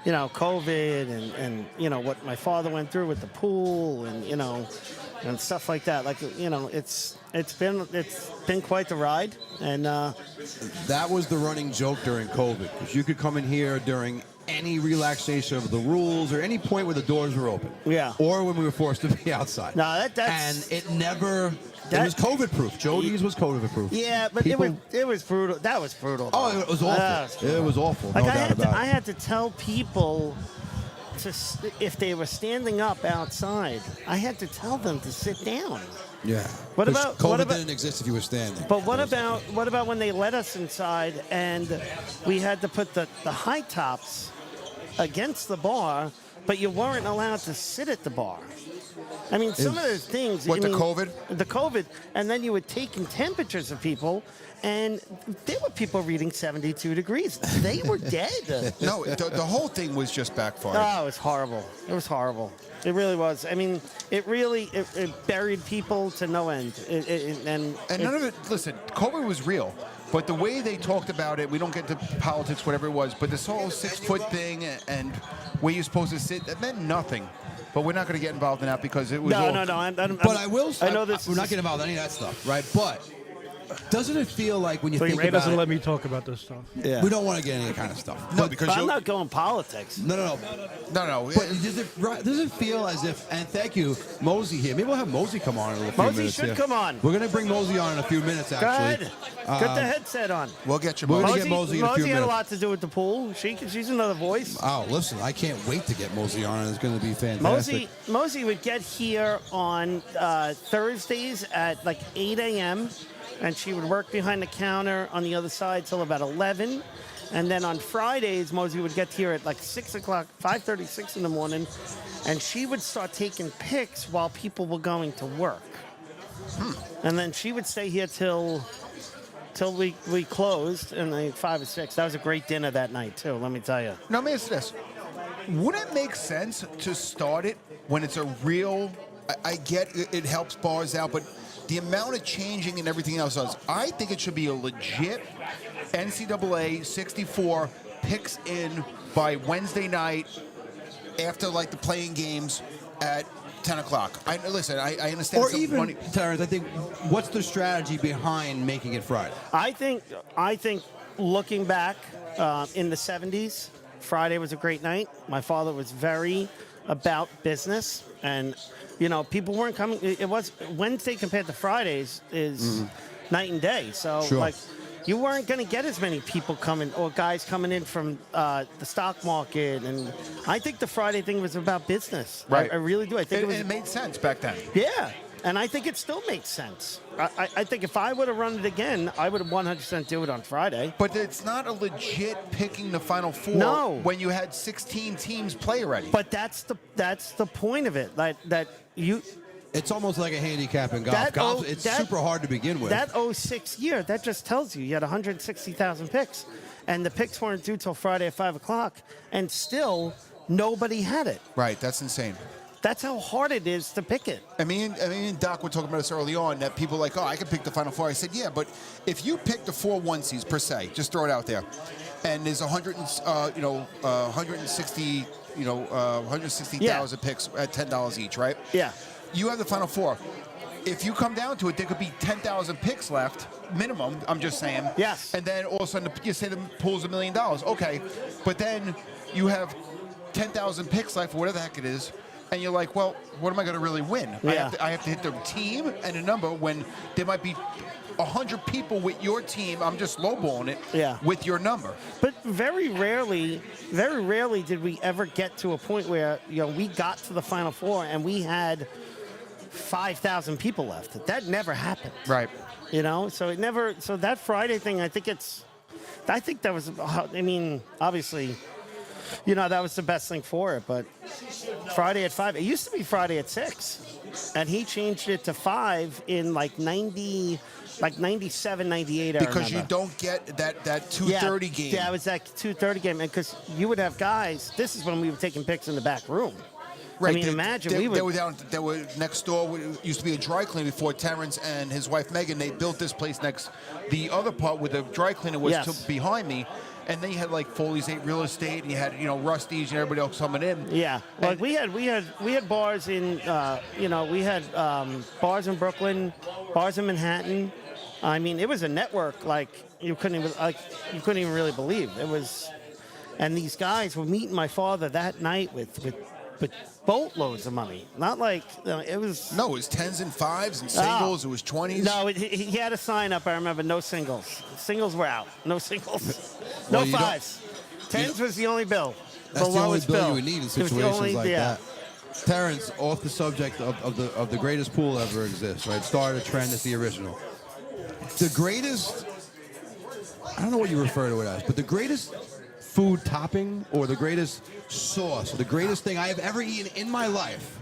COVID and what my father went through with the pool and stuff like that. Like, it's been quite the ride. And That was the running joke during COVID, because you could come in here during any relaxation of the rules or any point where the doors were open. Yeah. Or when we were forced to be outside. No, that's... And it never... It was COVID-proof. Jody's was COVID-proof. Yeah, but People- it was brutal. That was brutal. Oh, it was awful. It was awful. Like No doubt about it. I had to tell people if they were standing up outside, I had to tell them to sit down. Yeah. What 'Cause about- COVID what about- didn't exist if you were standing. But what about when they let us inside and we had to put the high tops against the bar but you weren't allowed to sit at the bar. I mean, some of those things. What, I the mean, COVID? The COVID, and then you were taking temperatures of people, and there were people reading 72 degrees. They were dead. No, the whole thing was just backfired. Oh, it was horrible. It was horrible. It really was. I mean, it buried people to no end. And none of it, listen, COVID was real. But the way they talked about it, we don't get to politics, whatever it was, but this whole 6-foot thing and where you're supposed to sit, that meant nothing. But we're not going to get involved in that because it was No. But I will. I know this. We're not getting involved in any of that stuff, right? But doesn't it feel like when you But think Ray about doesn't it, let me talk about this stuff. Yeah. we don't want to get any kind of stuff. No, because But I'm you'll- not going politics. No. No. But does it feel as if? And thank you, Mosey here. Maybe we'll have Mosey come on in a few Mosey minutes. should here. come on. We're gonna bring Mosey on in a few minutes. Go Actually, ahead. Get the headset on. We'll get you, We're Mo. gonna get Mosey in a few had a minutes. lot to do with the pool. She's another voice. Oh, listen, I can't wait to get Mosey on. It's going to be fantastic. Mosey would get here on Thursdays at like 8 a.m. and she would work behind the counter on the other side till about 11. And then on Fridays, Mosey would get here at like 6 o'clock, 5:30, 6 in the morning, and she would start taking pics while people were going to work. And then she would stay here till we closed, and like 5 or 6. That was a great dinner that night too. Let me tell you. Now, let me ask you this. Wouldn't it make sense to start it when it's a real, I get it helps bars out, but the amount of changing and everything else does, I think it should be a legit NCAA 64 picks in by Wednesday night after like the playing games at 10 o'clock. I understand. Or some even, money. Terrence, I think, what's the strategy behind making it Friday? I think looking back in the 70s, Friday was a great night. My father was very about business, and people weren't coming. It was Wednesday compared to Fridays is night and day. So Sure. you weren't going to get as many people coming or guys coming in from the stock market, and I think the Friday thing was about business. Right. I really do. I think It made sense back then. Yeah, and I think it still makes sense. I think if I would have run it again, I would have 100% do it on Friday. But it's not a legit picking the Final Four No. when you had 16 teams play already. But that's the point of it. That you. It's almost like a handicap in golf. It's super hard to begin with. That 06 year, that just tells you had 160,000 picks, and the picks weren't due till Friday at 5 o'clock, and still nobody had it. Right, that's insane. That's how hard it is to pick it. I mean, and Doc were talking about this early on, that people are like, oh, I can pick the Final Four. I said, yeah, but if you pick the 4 1-seeds per se, just throw it out there, and there's 160,000 picks at $10 each, right? Yeah. You have the Final Four. If you come down to it, there could be 10,000 picks left, minimum, I'm just saying. Yes. And then all of a sudden, you say the pool's $1 million. Okay. But then you have 10,000 picks left, or whatever the heck it is, and you're like, well, what am I going to really win? Yeah. I have to hit the team and a number when there might be 100 people with your team. I'm just lowballing it with your number. But very rarely did we ever get to a point where we got to the Final Four and we had 5,000 people left. That never happened. Right. So it never. So that Friday thing, I think that was. I mean, obviously, that was the best thing for it. But Friday at 5. It used to be Friday at 6, and he changed it to 5 in like 97, 98. Because you don't get that 2:30 game. Yeah, it was that 2:30 game, and because you would have guys. This is when we were taking pics in the back room. Right. I mean, imagine we would. They were next door. Used to be a dry cleaner before Terrence and his wife Megan. They built this place next. The other part where the dry cleaner was behind me, and then you had like Foley's 8 Real Estate, and you had Rusty's and everybody else coming in. Yeah, like we had bars in we had bars in Brooklyn, bars in Manhattan. I mean, it was a network like you couldn't even really believe it was. And these guys were meeting my father that night with boatloads of money. Not like it was. No, it was 10s and 5s and singles. It was 20s. No, he had a sign up. I remember, no singles. Singles were out. No singles. No Well, 5s. 10s was the only bill. That's the only lowest bill you would need in It was the situations only- like yeah. that. Terrence, off the subject of the greatest pool ever exists, right? Started a trend, it's the original. The greatest, I don't know what you refer to it as, but the greatest food topping or the greatest sauce or the greatest thing I have ever eaten in my life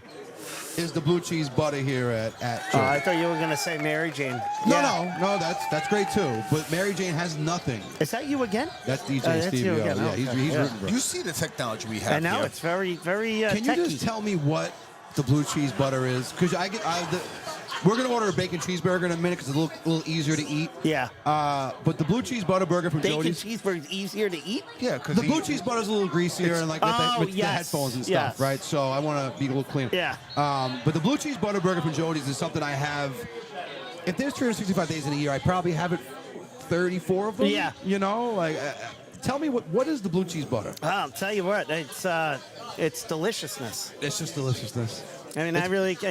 is the blue cheese butter here at Jody. I thought you were going to say Mary Jane. No, that's great too. But Mary Jane has nothing. Is that you again? That's DJ that's Stevie you O. again. Yeah, Okay. he's Yeah. rooting for us. You see the technology we have I know here. it's very, very Can you techy. just tell me what the blue cheese butter is? Because we're gonna order a bacon cheeseburger in a minute because it's a little easier to eat. Yeah. But the blue cheese butter burger from Bacon Jody's. cheeseburger is easier to eat? Yeah, because The blue cheese butter is a little greasier and like with the yes, headphones and stuff, yes. right? So I want to be a little cleaner. Yeah. But the blue cheese butter burger from Jody's is something I have. If there's 365 days in a year, I probably have it 34 of them. Yeah. You know, like, tell me what is the blue cheese butter? I'll tell you what, it's deliciousness. It's just deliciousness. I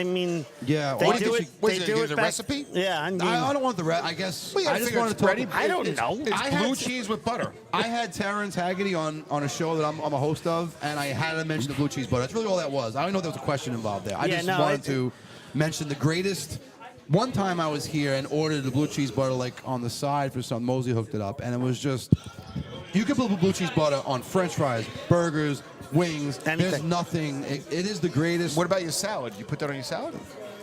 mean, Yeah. they well, I do guess it. you- What They is it, do gives it a back- recipe? Yeah, I mean, I don't want the I guess Well, yeah, I just figure wanted it's to talk. ready. I don't know. It's I had blue to- cheese with butter. I had Terrence Haggerty on a show that I'm a host of, and I had to mention the blue cheese butter. That's really all that was. I don't know if there was a question involved there. I Yeah, just no, wanted to mention the greatest. One time I was here and ordered the blue cheese butter like on the side for something. Mosley hooked it up, and it was just you can put blue cheese butter on French fries, burgers, wings. There's Anything. nothing. It is the greatest. What about your salad? You put that on your salad? You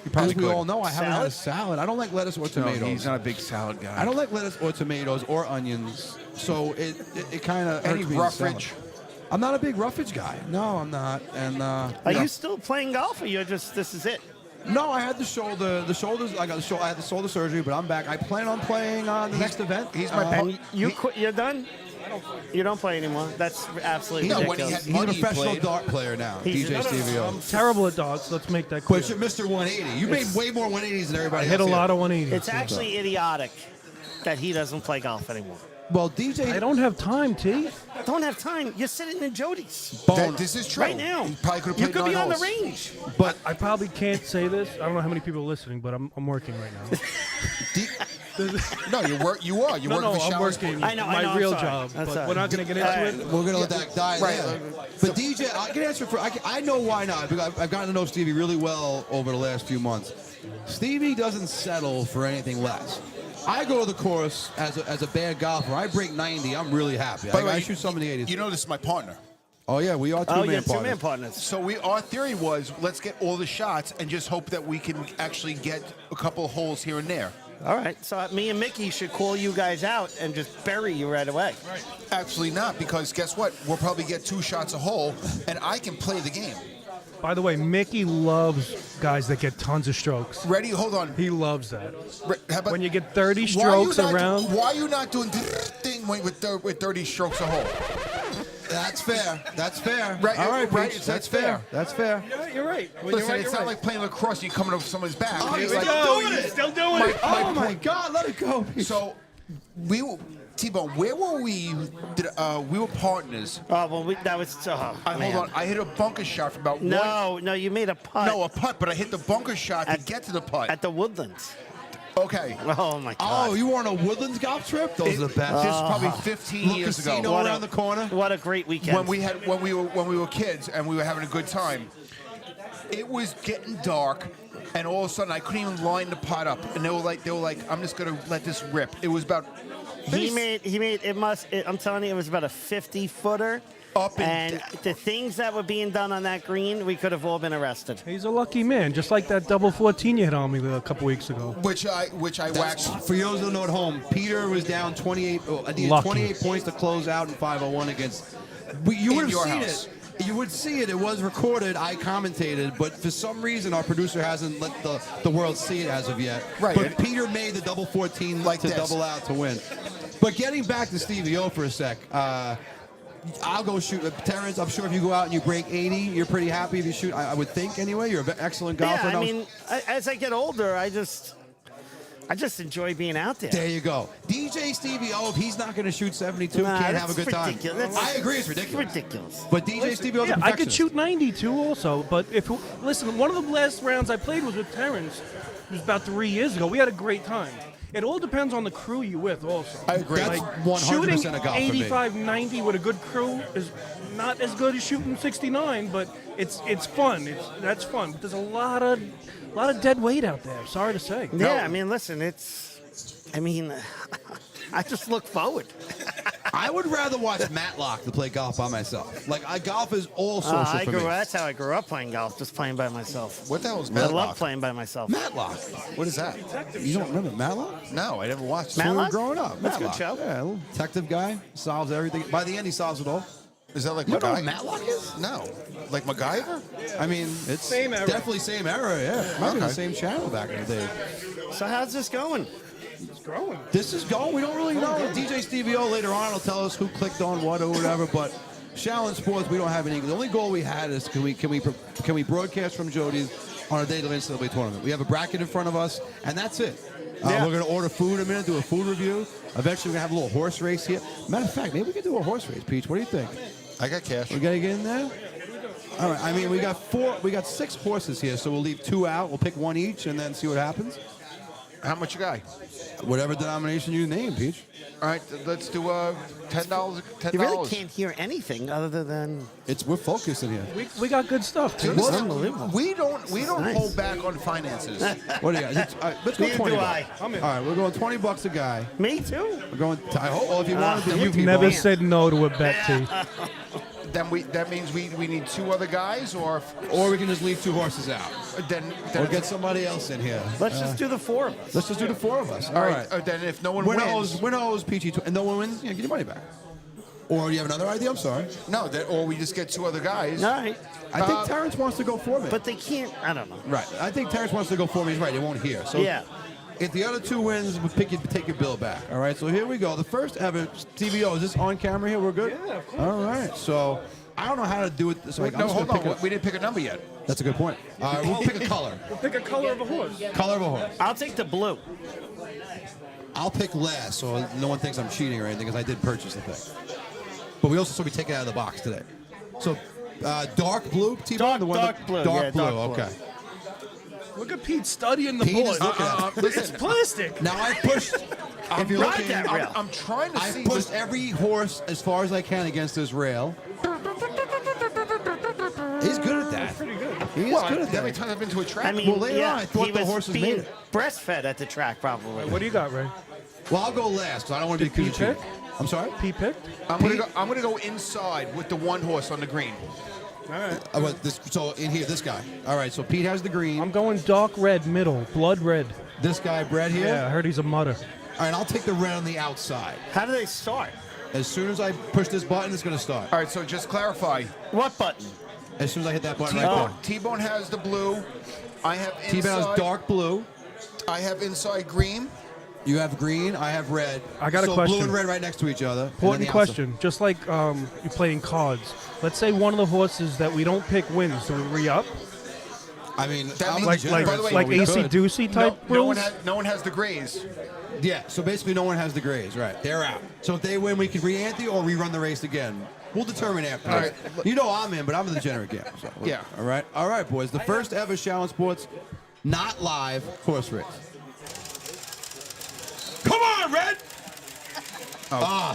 As probably we could. all know, I haven't had a Salad? salad. I don't like lettuce or No, tomatoes. he's not a big salad guy. I don't like lettuce or tomatoes or onions, so it kind of Any hurts me in roughage? salad. I'm not a big roughage guy. No, I'm not. And Are you still playing golf, or you're just this is it? no, I had the shoulders. I had the shoulder surgery, but I'm back. I plan on playing on the next event. He's my And you're done. You don't play anymore. That's absolutely No, when he ridiculous. had He's a money, he professional played. dart player now, He's- DJ no, no, no, Stevie O. I'm terrible at dogs. Let's make that clear. But you're Mr. 180. You made way more 180s than everybody I else. hit a here. lot of 180s. It's actually idiotic that he doesn't play golf anymore. Well, DJ. I don't have time, T. Don't have time. You're sitting in Jody's Bone- This is true. right now. He probably could have You played could be 9 on the holes. range. but I probably can't say this. I don't know how many people are listening, but I'm working right now. No, you are. You're No, working for I'm Showers. working I know, my I'm real sorry. job. I'm But sorry. we're not going to get into it. we're gonna let that die Right. there. But DJ, I can answer for. I know why not. Because I've gotten to know Stevie really well over the last few months. Stevie doesn't settle for anything less. I go to the course as a bad golfer. I break 90. I'm really happy. By the way, I shoot some in the 80s. You know this is my partner. Oh yeah, we are Oh, two-man yeah, two-man partners. partners. So our theory was let's get all the shots and just hope that we can actually get a couple of holes here and there. All right, so me and Mickey should call you guys out and just bury you right away. Absolutely not, because guess what? We'll probably get 2 shots a hole, and I can play the game. By the way, Mickey loves guys that get tons of strokes. Ready? Hold on. He loves that. How about, When you get 30 why are you strokes not- around, Why are you not doing this thing with 30 strokes a hole? That's fair. That's fair. Right, All right, right, Peach. that's That's fair. fair. That's fair. you're right. When Listen, you're right, it's you're not right. like playing lacrosse. You coming over someone's back. Oh, It's he's like- still doing it. Still doing it. Oh my God, let it go. Peach. So, T-Bone, where were we? We were partners. Oh well, that was man. Hold on, I hit a bunker shot from about one. No, you made a putt No, a putt, but I hit the bunker shot to get to the putt. at the Woodlands. Okay. Oh my God! Oh, you were on a Woodlands golf trip? Those are the best. This is probably 15 Little years casino ago. What around the corner. What a great weekend! When we were kids and we were having a good time. It was getting dark, and all of a sudden I couldn't even line the pot up, and they were like, I'm just gonna let this rip. It was about he made I'm telling you, it was about a 50-footer. Up and and the things that were being done on that green, we could have all been arrested. He's a lucky man, just like that double 14 you hit on me a couple weeks ago. which I That's, waxed. for those who don't know at home, Peter was down 28. I needed Lucky. 28 points to close out in 501 against. You would have your seen house. it. You would see it. It was recorded. I commentated, but for some reason our producer hasn't let the world see it as of yet. Right. But Peter made the double 14 Like to this. double out to win. But getting back to Stevie O for a sec. I'll go shoot. Terrence, I'm sure if you go out and you break 80, you're pretty happy if you shoot. I would think anyway. You're an excellent golfer. Yeah, I Now- mean, as I get older, I just enjoy being out there. There you go. DJ Stevie O, if he's not going to shoot 72, Nah, can't that's have a good time. ridiculous. I agree, it's ridiculous. Ridiculous. But DJ Stevie O's a Yeah, I could perfectionist. shoot 92 also, but listen, one of the last rounds I played was with Terrence. It was about 3 years ago. We had a great time. It all depends on the crew you with also. I agree. That's Like 100% shooting a golf for me. 85, 90 with a good crew is not as good as shooting 69, but it's fun. That's fun. But there's a lot of dead weight out there. Sorry to say. Yeah, I mean, listen, I just look forward. I would rather watch Matlock than play golf by myself. Like, golf is all social for me. That's how I grew up playing golf, just playing by myself. What the hell is I Matlock? love playing by myself. Matlock. What is that? You don't remember Matlock? No, I never watched. When we were Matlock? growing up. That's a good Matlock. show. Yeah, a little detective guy. Solves everything. By the end, he solves it all. Is that like You don't know what MacGyver? Matlock is? No. Like MacGyver? I mean, it's Same era. definitely same era, yeah. Might be the Okay. same channel back in the day. So how's this going? It's growing. This is going. We don't really know. DJ Stevie O later on will tell us who clicked on what or whatever. But Shallon Sports, we don't have any. The only goal we had is can we broadcast from Jody's on a day of the NCAA tournament. We have a bracket in front of us, and that's it. Yeah. We're going to order food in a minute, do a food review. Eventually, we're going to have a little horse race here. Matter of fact, maybe we can do a horse race, Peach. What do you think? I got cash. We got to get in there? All right. I mean, we got 6 horses here, so we'll leave 2 out. We'll pick 1 each and then see what happens. How much you got? Whatever denomination you name, Peach. All right, let's do $10. $10. You really can't hear anything other than We're focused in here. We got good stuff, too. It's unbelievable. We don't Nice. hold back on finances. What do you got? Let's go Neither 20 do bucks. I. All right, we're going $20 a guy. Me too. We're going. I hope. Well, if you want to do You've it, never T-Bone. said no to a bet, T. That means we need 2 other guys, or Or we can just leave 2 horses out, then or it's- get somebody else in here. Let's just do the 4 of us. Let's just do the 4 of us. all right. Then if no one wins, Winner owes Peachy, and no one wins. Yeah, get your money back. Or do you have another idea? I'm sorry. no, or we just get 2 other guys. All right. I think Terrence wants to go for me. But they can't. I don't know. Right. I think Terrence wants to go for me. He's right. He won't hear. So Yeah. if the other 2 wins, we'll take your bill back. All right. So here we go. The first ever TVO. Is this on camera here? We're good. Yeah, of course. All right. So I don't know how to do it. So No, hold on. We didn't pick a number yet. That's a good point. We'll pick a color. Pick a color of a horse. Color of a horse. I'll take the blue. I'll pick last, so no one thinks I'm cheating or anything, because I did purchase the thing. But we also we take it out of the box today. So dark blue, T-Bone? Dark blue, Dark yeah, blue. dark blue. Okay. Look at Pete studying the Pete board. is looking at it. It's plastic. Now I pushed. If you're Ride looking, that rail. I'm trying to I see. pushed every horse as far as I can against this rail. He's good at that. Pretty good. He is Well, good at every that. time I've been to a track. I mean, Well, later yeah, on, I thought he the was horses being made it. breastfed at the track, probably. What do you got, Ray? Well, I'll go last, so I don't want to be Did Pete peachy. pick? I'm sorry. Pete picked? I'm gonna go inside with the 1 horse on the green. All right. So in here, this guy. All right. So Pete has the green. I'm going dark red, middle, blood red. This guy, Brett here. Yeah, I heard he's a mutter. All right. I'll take the red on the outside. How do they start? As soon as I push this button, it's going to start. All right, so just clarify. What button? As soon as I hit that button right there. T-Bone has the blue. I have inside. T-Bone has dark blue. I have inside green. You have green. I have red. I got a so question. blue and red right next to each other. and then Important the outside. question. Just like you're playing cards. Let's say one of the horses that we don't pick wins. Do we re-up? I mean, That I'm means- Like generous, by the way, so like we AC could. Doocy type rules? No one has the grays. Yeah. So basically, no one has the grays. Right. They're out. So if they win, we can re-ante or rerun the race again. We'll determine after. All right. You know I'm in, but I'm a degenerate gambler. So Yeah. All right. All right, boys. The first ever Shallon Sports not live horse race. Come on, Red.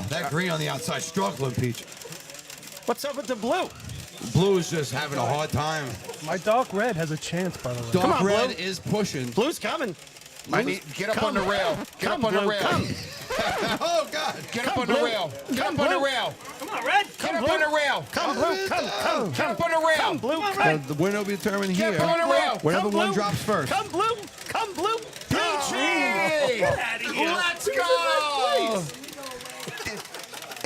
That green on the outside struggling, Peach. What's up with the blue? Blue's just having a hard time. My dark red has a chance, by the way. Dark on, red Blue. is pushing. Blue's coming. I need get up on the rail. Get up on the Blue, rail. come. Oh God! Get up Come, on the Blue. rail. Get Come, up on the Blue. rail. Come on, Red. Get Come, up Blue. on the rail. Come, Blue. Come. Get up on the rail. Come, Blue. Uh, Come. the winner will be determined Get here. up on the rail. Whatever Come, one Blue. drops first. Come, Blue. Come, Blue. Hey! Get out of here. Let's go!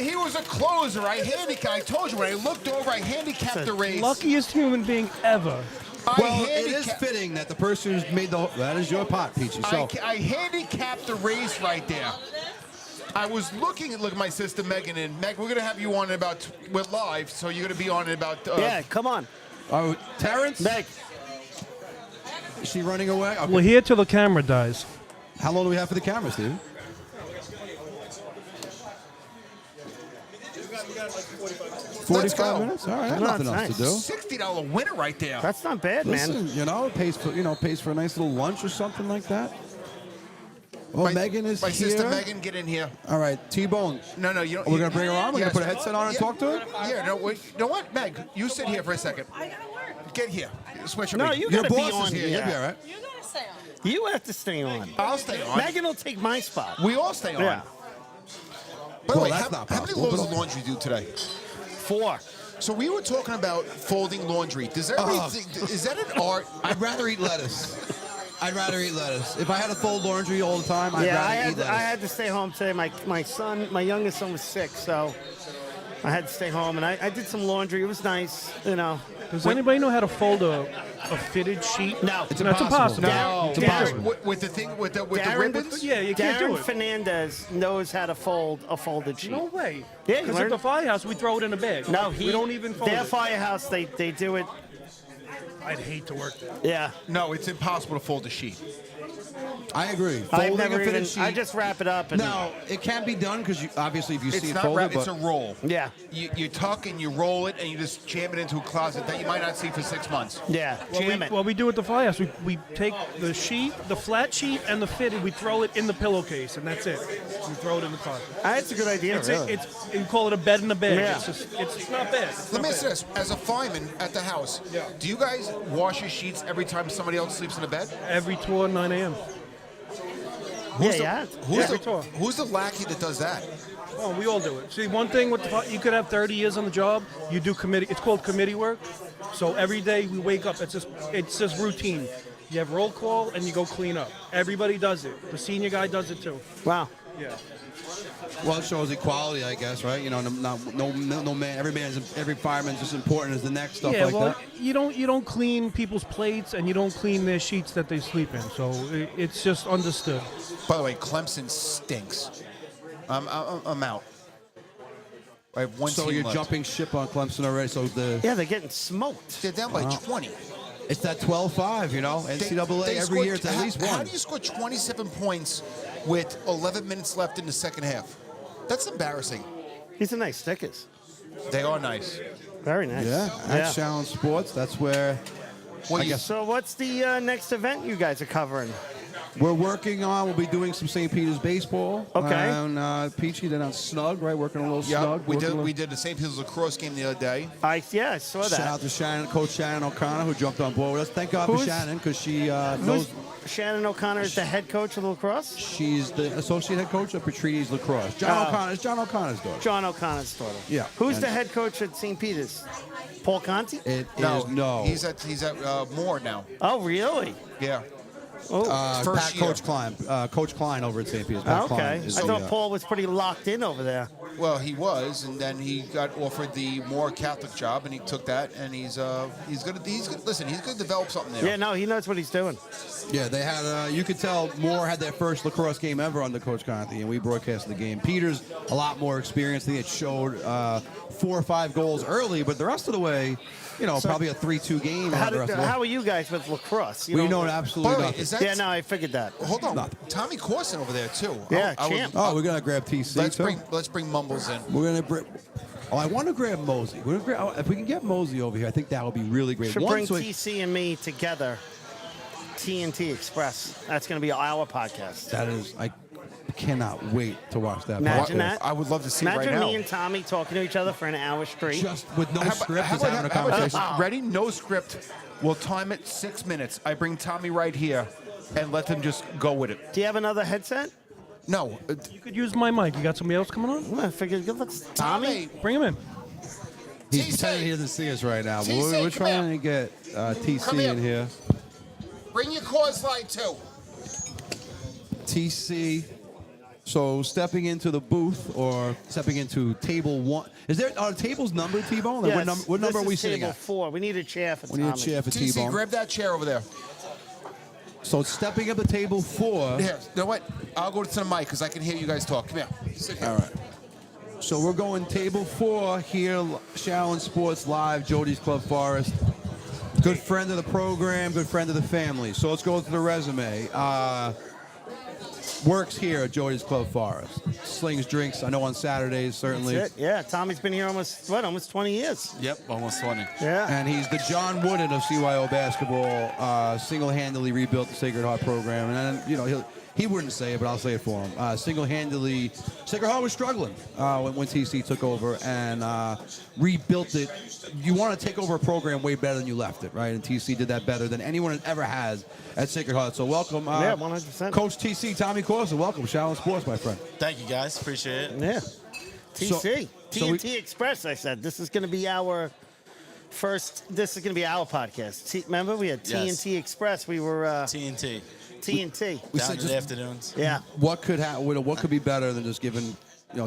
He was a closer. I told you when I looked over, I handicapped the race. Luckiest human being ever. Well, it is fitting that the person who's made that is your pot, Peachy. So I handicapped the race right there. I was looking at my sister Megan, and Meg, we're gonna have you on in we're live, so you're gonna be on in about. Yeah, come on. Terrence, Meg. is she running away? Okay. We're here till the camera dies. How long do we have for the camera, Steve? 45 minutes. All right, I have No, nothing else it's to do. $60 winner right there. That's not bad, man. Listen, it pays for a nice little lunch or something like that. Well, Megan is my here. sister Megan, get in here. All right, T-Bone. No, you don't. We're gonna bring her on. We're gonna put a headset on and Yeah. talk to her. Yeah, no, wait. You know what, Meg? You sit here for a second. I gotta work. Get here. Switch with No, me. you Your gotta be boss on is here. here. You'll be all right. You gotta stay on. You have to stay on. I'll stay on. Megan will take my spot. We all stay on. Yeah. By the Well, way, that's how not many possible, loads but- of laundry do you today? 4. So we were talking about folding laundry. Does everybody think, is that an art? I'd rather eat lettuce. I'd rather eat lettuce. If I had to fold laundry all the time, I'd Yeah, rather eat lettuce. I had to stay home today. My youngest son was sick, so I had to stay home, and I did some laundry. It was nice, you know. Does anybody know how to fold a fitted sheet? No. It's No, it's impossible. No. It's Darren- impossible. With the thing with the Darren- ribbons? Yeah, you can't do Darren it. Fernandez knows how to fold a folded sheet. No way. Yeah, you Because at learned- the firehouse, we throw it in a bag. No, we don't even fold their it. firehouse, they do it. I'd hate to work there. Yeah. No, it's impossible to fold a sheet. I agree. I've Folding never a fitted even. sheet. I just wrap it up and. Now, it can be done because obviously if you It's see it not folded, wrap, it's but a roll. Yeah. You tuck and you roll it and you just jam it into a closet that you might not see for 6 months. Yeah. Jam it. What we do at the firehouse, we take the sheet, the flat sheet, and the fitted, we throw it in the pillowcase, and that's it. We throw it in the closet. That's a good idea. Really. You call it a bed in a bag. Yeah. It's not bad. It's Let not me ask bad. you this: as a fireman at the house, Yeah. do you guys wash your sheets every time somebody else sleeps in a bed? Every tour, 9 a.m. Yeah. Who's tour. who's the lackey that does that? Oh, we all do it. See, one thing with you could have 30 years on the job. You do committee. It's called committee work. So every day we wake up. It's just routine. You have roll call and you go clean up. Everybody does it. The senior guy does it too. Wow. Yeah. well, it shows equality, I guess, right? You know, no man, every fireman's just important as the next stuff Yeah. like Well, that. you don't clean people's plates and you don't clean their sheets that they sleep in. So it's just understood. By the way, Clemson stinks. I'm out. I have one So team you're left. jumping ship on Clemson already. So Yeah, they're getting smoked. They're down by 20. it's that 12-5, you know. NCAA They every scored- year it's at least How one. do you score 27 points with 11 minutes left in the second half? That's embarrassing. These are nice stickers. They are nice. Very nice. Yeah, at Challenge Sports, that's where Well, I guess So what's the next event you guys are covering? we're working on. We'll be doing some St. Peter's baseball. Okay. And Peachy, then on Snug, right? Working a little Yeah, Snug. we working a did. little- We did the St. Peter's lacrosse game the other day. I saw that. Shout out to Coach Shannon O'Connor, who jumped on board with us. Thank God Who's- for Shannon, because she knows Shannon O'Connor is the head coach of lacrosse. she's the associate head coach of Patrides Lacrosse. John O'Connor's daughter. John O'Connor's daughter. Yeah. Who's And- the head coach at St. Peter's? Paul Conti? It is no. He's at Moore now. Oh, really? Yeah. Oh, first year. Coach Klein over at St. Peter's. Pat okay. Klein is I the, thought Paul was pretty locked in over there. Well, he was, and then he got offered the Moore Catholic job, and he took that, and he's gonna listen. He's gonna develop something there. Yeah, no, he knows what he's doing. Yeah, they had. You could tell Moore had their first lacrosse game ever under Coach Conti, and we broadcasted the game. Peter's a lot more experienced. They had showed 4 or 5 goals early, but the rest of the way, probably a 3-2 game. How, the rest of the way. how are you guys with lacrosse? You We don't- know By absolutely the way, nothing. is that? Yeah, no, I figured that. Hold on, Nothing. Tommy Corson over there too. Yeah, I would- champ. Oh, we're gonna grab TC. let's too? bring Mumbles in. We're gonna bring. Oh, I want to grab Mosey. If we can get Mosey over here, I think that would be really great. Should One, bring so TC and me together. TNT Express. That's going to be our podcast. that is, I cannot wait to watch that. Imagine podcast. that. I would love to see Imagine it right now. me and Tommy talking to each other for an hour straight. Just with no How about- script, how just about- having a how about conversation. this? Ready? No script. We'll time it 6 minutes. I bring Tommy right here, and let them just go with it. Do you have another headset? No, You could use my mic. You got somebody else coming on? Well, I figured, let's. Tommy? Bring him in. He's TC. pretending he doesn't see us right now, but TC, we're come trying to get Come TC here. in here. bring your cause line too. TC. So stepping into the booth or stepping into table 1. Is there tables numbered, T-Bone? Like, Yes, what number this are we is sitting table at? 4. We need a chair for We Tommy. need a chair for TC, T-Bone. grab that chair over there. So stepping up to table 4. Here, you know what? I'll go to the mic because I can hear you guys talk. Come here. Sit here. All right. So we're going table 4 here, Challenge Sports Live, Jody's Club Forest. Good friend of the program, good friend of the family. So let's go to the resume. Works here at Jody's Club Forest. Slings drinks, I know on Saturdays, certainly. That's it. Yeah, Tommy's been here almost 20 years. Yep, almost 20. Yeah. And he's the John Wooden of CYO basketball, single-handedly rebuilt the Sacred Heart program. And then, he wouldn't say it, but I'll say it for him. Single-handedly, Sacred Heart was struggling when TC took over and rebuilt it. You want to take over a program way better than you left it, right? And TC did that better than anyone ever has at Sacred Heart. So welcome, Yeah, 100%. Coach TC, Tommy Corson. Welcome, Challenge Sports, my friend. Thank you, guys. Appreciate it. Yeah. TC. so we- TNT Express, I said. This is going to be our this is going to be our podcast. Remember, we had TNT Yes. Express. We were TNT. TNT. We Down said in just- the afternoons. Yeah. What could what could be better than just giving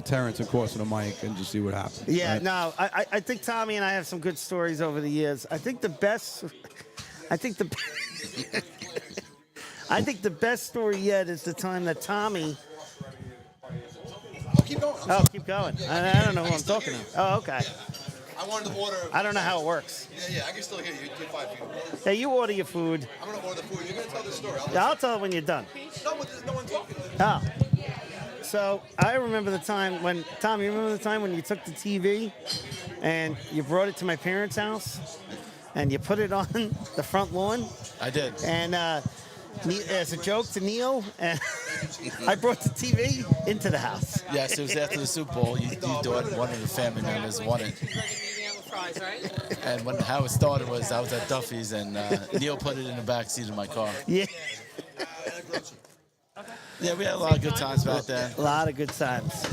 Terrence and Corson a mic and just see what happens? Yeah, right? no, I think Tommy and I have some good stories over the years. I think the best story yet is the time that Tommy. Keep going. Oh, keep going. I don't know who I'm talking to. Oh, okay. I wanted to order. I don't know how it works. Yeah, I can still hear you. You're 5 feet away. Hey, you order your food. I'm gonna order the food. You're gonna tell the story. I'll tell it when you're done. No, but there's no one talking. Oh. So I remember the time when, Tom, you remember the time when you took the TV and you brought it to my parents' house and you put it on the front lawn? I did. And as a joke to Neil, and I brought the TV into the house. Yes, it was after the Super Bowl. You thought one of the family members won it. And how it started was I was at Duffy's and Neil put it in the back seat of my car. Yeah, Yeah, we had a lot of good times back then. a lot of good times.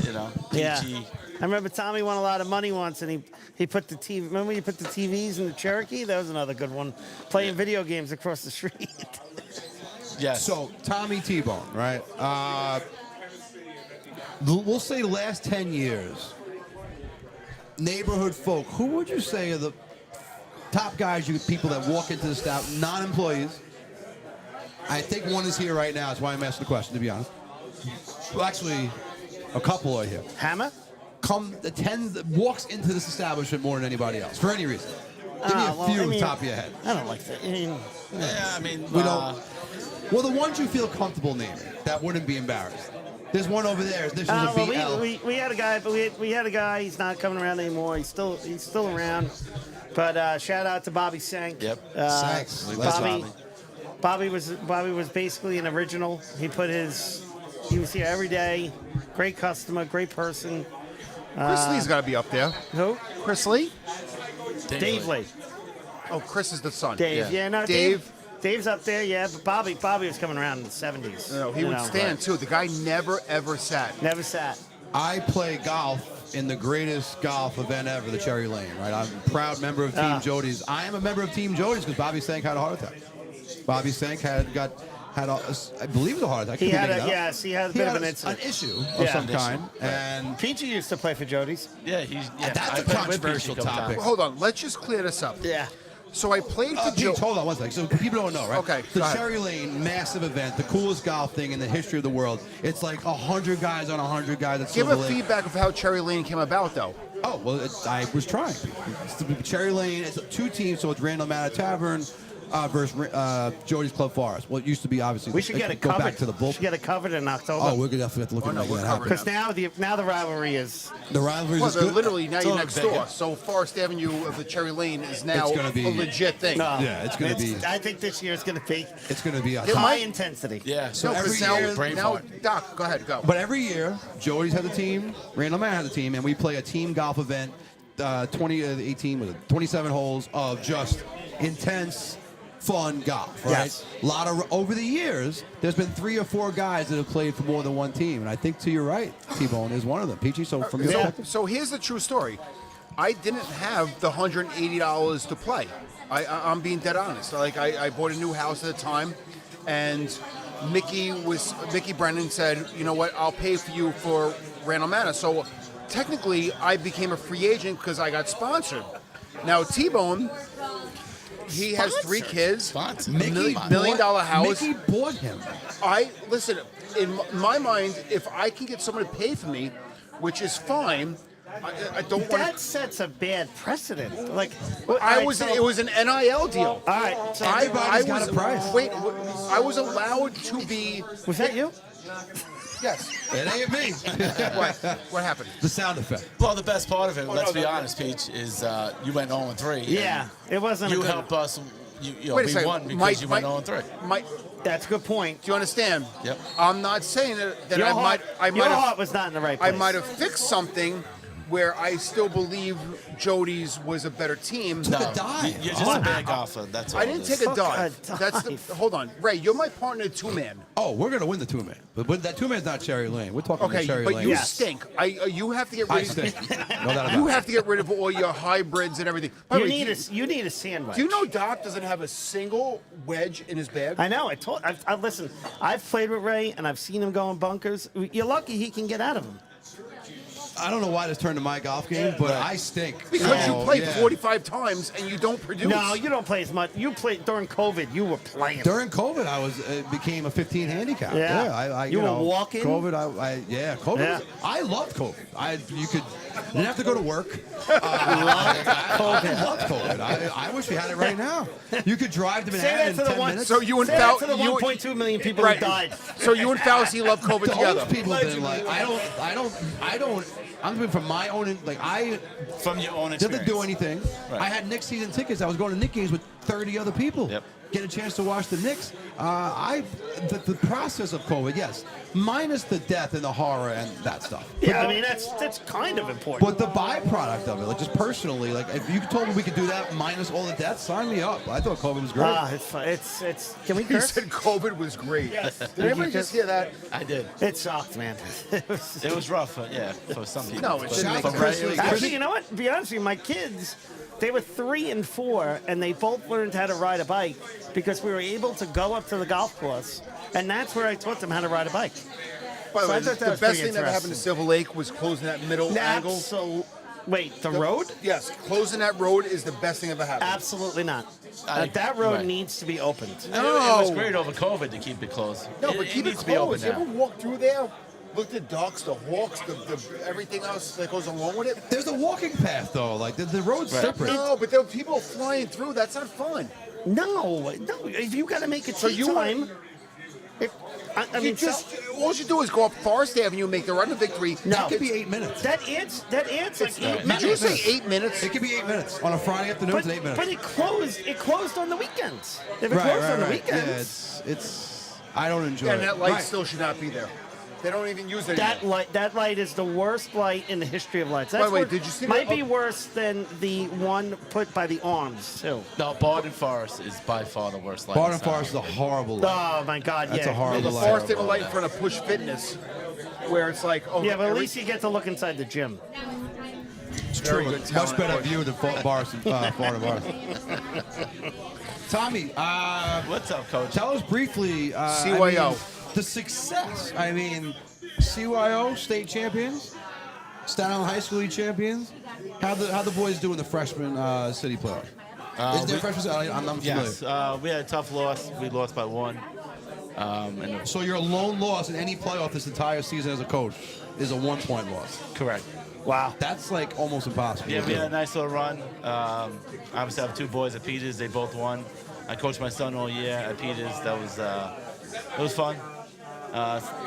Yeah. PG. I remember Tommy won a lot of money once, and he put the TV. Remember when you put the TVs in the Cherokee? That was another good one. Playing video games across the street. Yes. So Tommy T-Bone, right? We'll say the last 10 years, neighborhood folk. Who would you say are the top guys, people that walk into the staff, non-employees? I think one is here right now. That's why I'm asking the question, to be honest. Well, actually, a couple are here. Hammer? Walks into this establishment more than anybody else, for any reason. Give me a few off the top of your head. I don't like that. We don't. Well, the ones you feel comfortable naming that wouldn't be embarrassed. There's one over there. This is a BL. We had a guy, but we had a guy. He's not coming around anymore. He's still around. But shout out to Bobby Sank. Yep. Thanks. Bobby was basically an original. He was here every day. Great customer, great person. Chris Lee's got to be up there. Who? Chris Lee? Dave Lee. Oh, Chris is the son. Dave. Yeah. Yeah, no, Dave. Dave's up there, yeah, but Bobby was coming around in the 70s. No, he would stand too. The guy never ever sat. Never sat. I play golf in the greatest golf event ever, the Cherry Lane, right? I'm a proud member of Team Jody's. I am a member of Team Jody's because Bobby Sank had a heart attack. Bobby Sank had I believe it was a heart attack. He had a bit of an incident. An issue of some kind. And Peachy used to play for Jody's. Yeah, that's I a played with controversial Peachy a couple topic. times. Hold on. Let's just clear this up. Yeah. So I played for Peach, hold on one second. So people don't know, right? Okay, The go ahead. Cherry Lane, massive event, the coolest golf thing in the history of the world. It's like 100 guys on 100 guys at Give Silver a Lake. feedback of how Cherry Lane came about, though. Oh, well, I was trying. It's the Cherry Lane, it's 2 teams, so it's Randall Manor Tavern versus Jody's Club Forest. Well, it used to be, obviously, We should get it go covered. back to the bull. We should get it covered in October. Oh, we're going to definitely have to look at no, making we're that covered. happen. Because now the rivalry is. The rivalry Well, is they're good. literally now you're all next bigger. door. So Forest Avenue of the Cherry Lane is now It's gonna be- a legit thing. No, Yeah, it's gonna be- I think this year is going to be It's going to be a high intensity. Yeah. So No, every 'cause now, year, now, Braveheart. Doc, go ahead, go. But every year, Jody's has a team, Randall Manor has a team, and we play a team golf event, 27 holes of just intense, fun golf, right? Yes. A lot of over the years, there's been 3 or 4 guys that have played for more than one team, and I think to your right, T-Bone is one of them. Peachy, so from your perspective, So here's the true story. I didn't have the $180 to play. I'm being dead honest. Like I bought a new house at the time, and Mickey Brennan said, you know what, I'll pay for you for Randall Manor. So technically, I became a free agent because I got sponsored. Now T-Bone, he has 3 kids, Sponsored. $1 million house. Mickey bought him. Listen, in my mind, if I can get someone to pay for me, which is fine, I don't want That to. sets a bad precedent. Like It was an NIL deal. All right. So Everybody's got a price. Wait, I was allowed to be. was that you? Yes. It ain't me. What happened? The sound effect. Well, the best part of it, let's be honest, Peach, is you went 0-3. Yeah. It wasn't. You a good, helped us. You Wait a we second. won because you went 0-3. That's a good point. Do you understand? Yep. I'm not saying that Your I heart might was not in the right I place. might have fixed something, where I still believe Jody's was a better team. Took a dive. You're just a bad golfer. That's all. I didn't take a dive. Hold on, Ray. You're my partner in two-man. Oh, we're gonna win the 2-man, but that 2-man's not Cherry Lane. We're talking Okay, about Cherry but Lane. you stink. You have to get rid I of. stink. No doubt about You it. have to get rid of all your hybrids and everything. By the way, You need a sandwich. do you know Doc doesn't have a single wedge in his bag? I know. Listen. I've played with Ray, and I've seen him go in bunkers. You're lucky he can get out of them. I don't know why this turned to my golf game, but I stink. Because you So, played yeah. 45 times and you don't produce. No, you don't play as much. You played during COVID. You were playing. During COVID, I was became a 15 handicap. Yeah. You You were know, walking? COVID, COVID. Yeah. I loved COVID. You didn't have to go to work. I I loved COVID. I wish we had it right now. You could drive to Say Manhattan that in to the 10 one. minutes. So you and Say that to Fal- the you- 1.2 million people Right. who died. So you and Fauci love COVID Those together. people didn't like. I don't. I'm doing from my own. From your own didn't experience. do anything. Right. I had Knicks season tickets. I was going to Knicks games with 30 other people. Yep. Get a chance to watch the Knicks. The process of COVID, yes, minus the death and the horror and that stuff. Yeah, I mean that's kind of important. But the byproduct of it, like just personally, like if you told me we could do that minus all the deaths, sign me up. I thought COVID was great. It's fun. It's. Can we He curse? said COVID was great. Did anybody just hear that? I did. It sucked, man. It was rough, for some people. No, it But shouldn't for be. Ray, it was Actually, great. you know what? To be honest with you, my kids, they were 3 and 4, and they both learned how to ride a bike because we were able to go up to the golf course, and that's where I taught them how to ride a bike. By the So I way, thought that the was best pretty thing that ever happened to interesting. Silver Lake was closing that middle angle. Wait, the road? Yes, closing that road is the best thing ever happened. Absolutely not. Right. That road needs to be opened. It was great over COVID to keep it closed. No, but keep it needs to be open closed. You now. ever walk through there? Look at the ducks, the hawks, the everything else that goes along with it. There's a walking path though, like the road's separate. No, but there are people flying through. That's not fun. No. If you got to make a So tea you time. I You mean, just all you do is go up Forest Avenue and make the run to victory. No. That could be 8 minutes. that adds like 8 Did you say minutes. 8 minutes? It could be 8 minutes on a Friday afternoon. It's 8 minutes. But it closed on the weekends. If it closed on the weekends, Yeah, it's. I don't enjoy And it. that light Right. still should not be there. They don't even use it that anymore. light is the worst light in the history of lights. By That's the way, worse- did you see might that- be worse than the one put by the arms too. No, Barden Forest is by far the worst light. Barton in town. Forest is a horrible light. Oh my God! That's yeah. a horrible The light. Forest did a light in front of Push Fitness, where it's like, oh, Yeah, but at every- least you get to look inside the gym. It's Very true. good Much talent, better Bush. view than Florida Bars. Tommy, What's up, Coach? tell us briefly. CYO. The success. I mean, CYO state champions, Staten Island High School League champions. How the boys do in the freshman city playoff? Is there freshman? I'm not familiar. Yes, we had a tough loss. We lost by 1. So your lone loss in any playoff this entire season as a coach is a 1-point loss. Correct. Wow. That's like almost impossible. Yeah, we had a nice little run. Obviously, I have 2 boys at Peters. They both won. I coached my son all year at Peters. That was it was fun.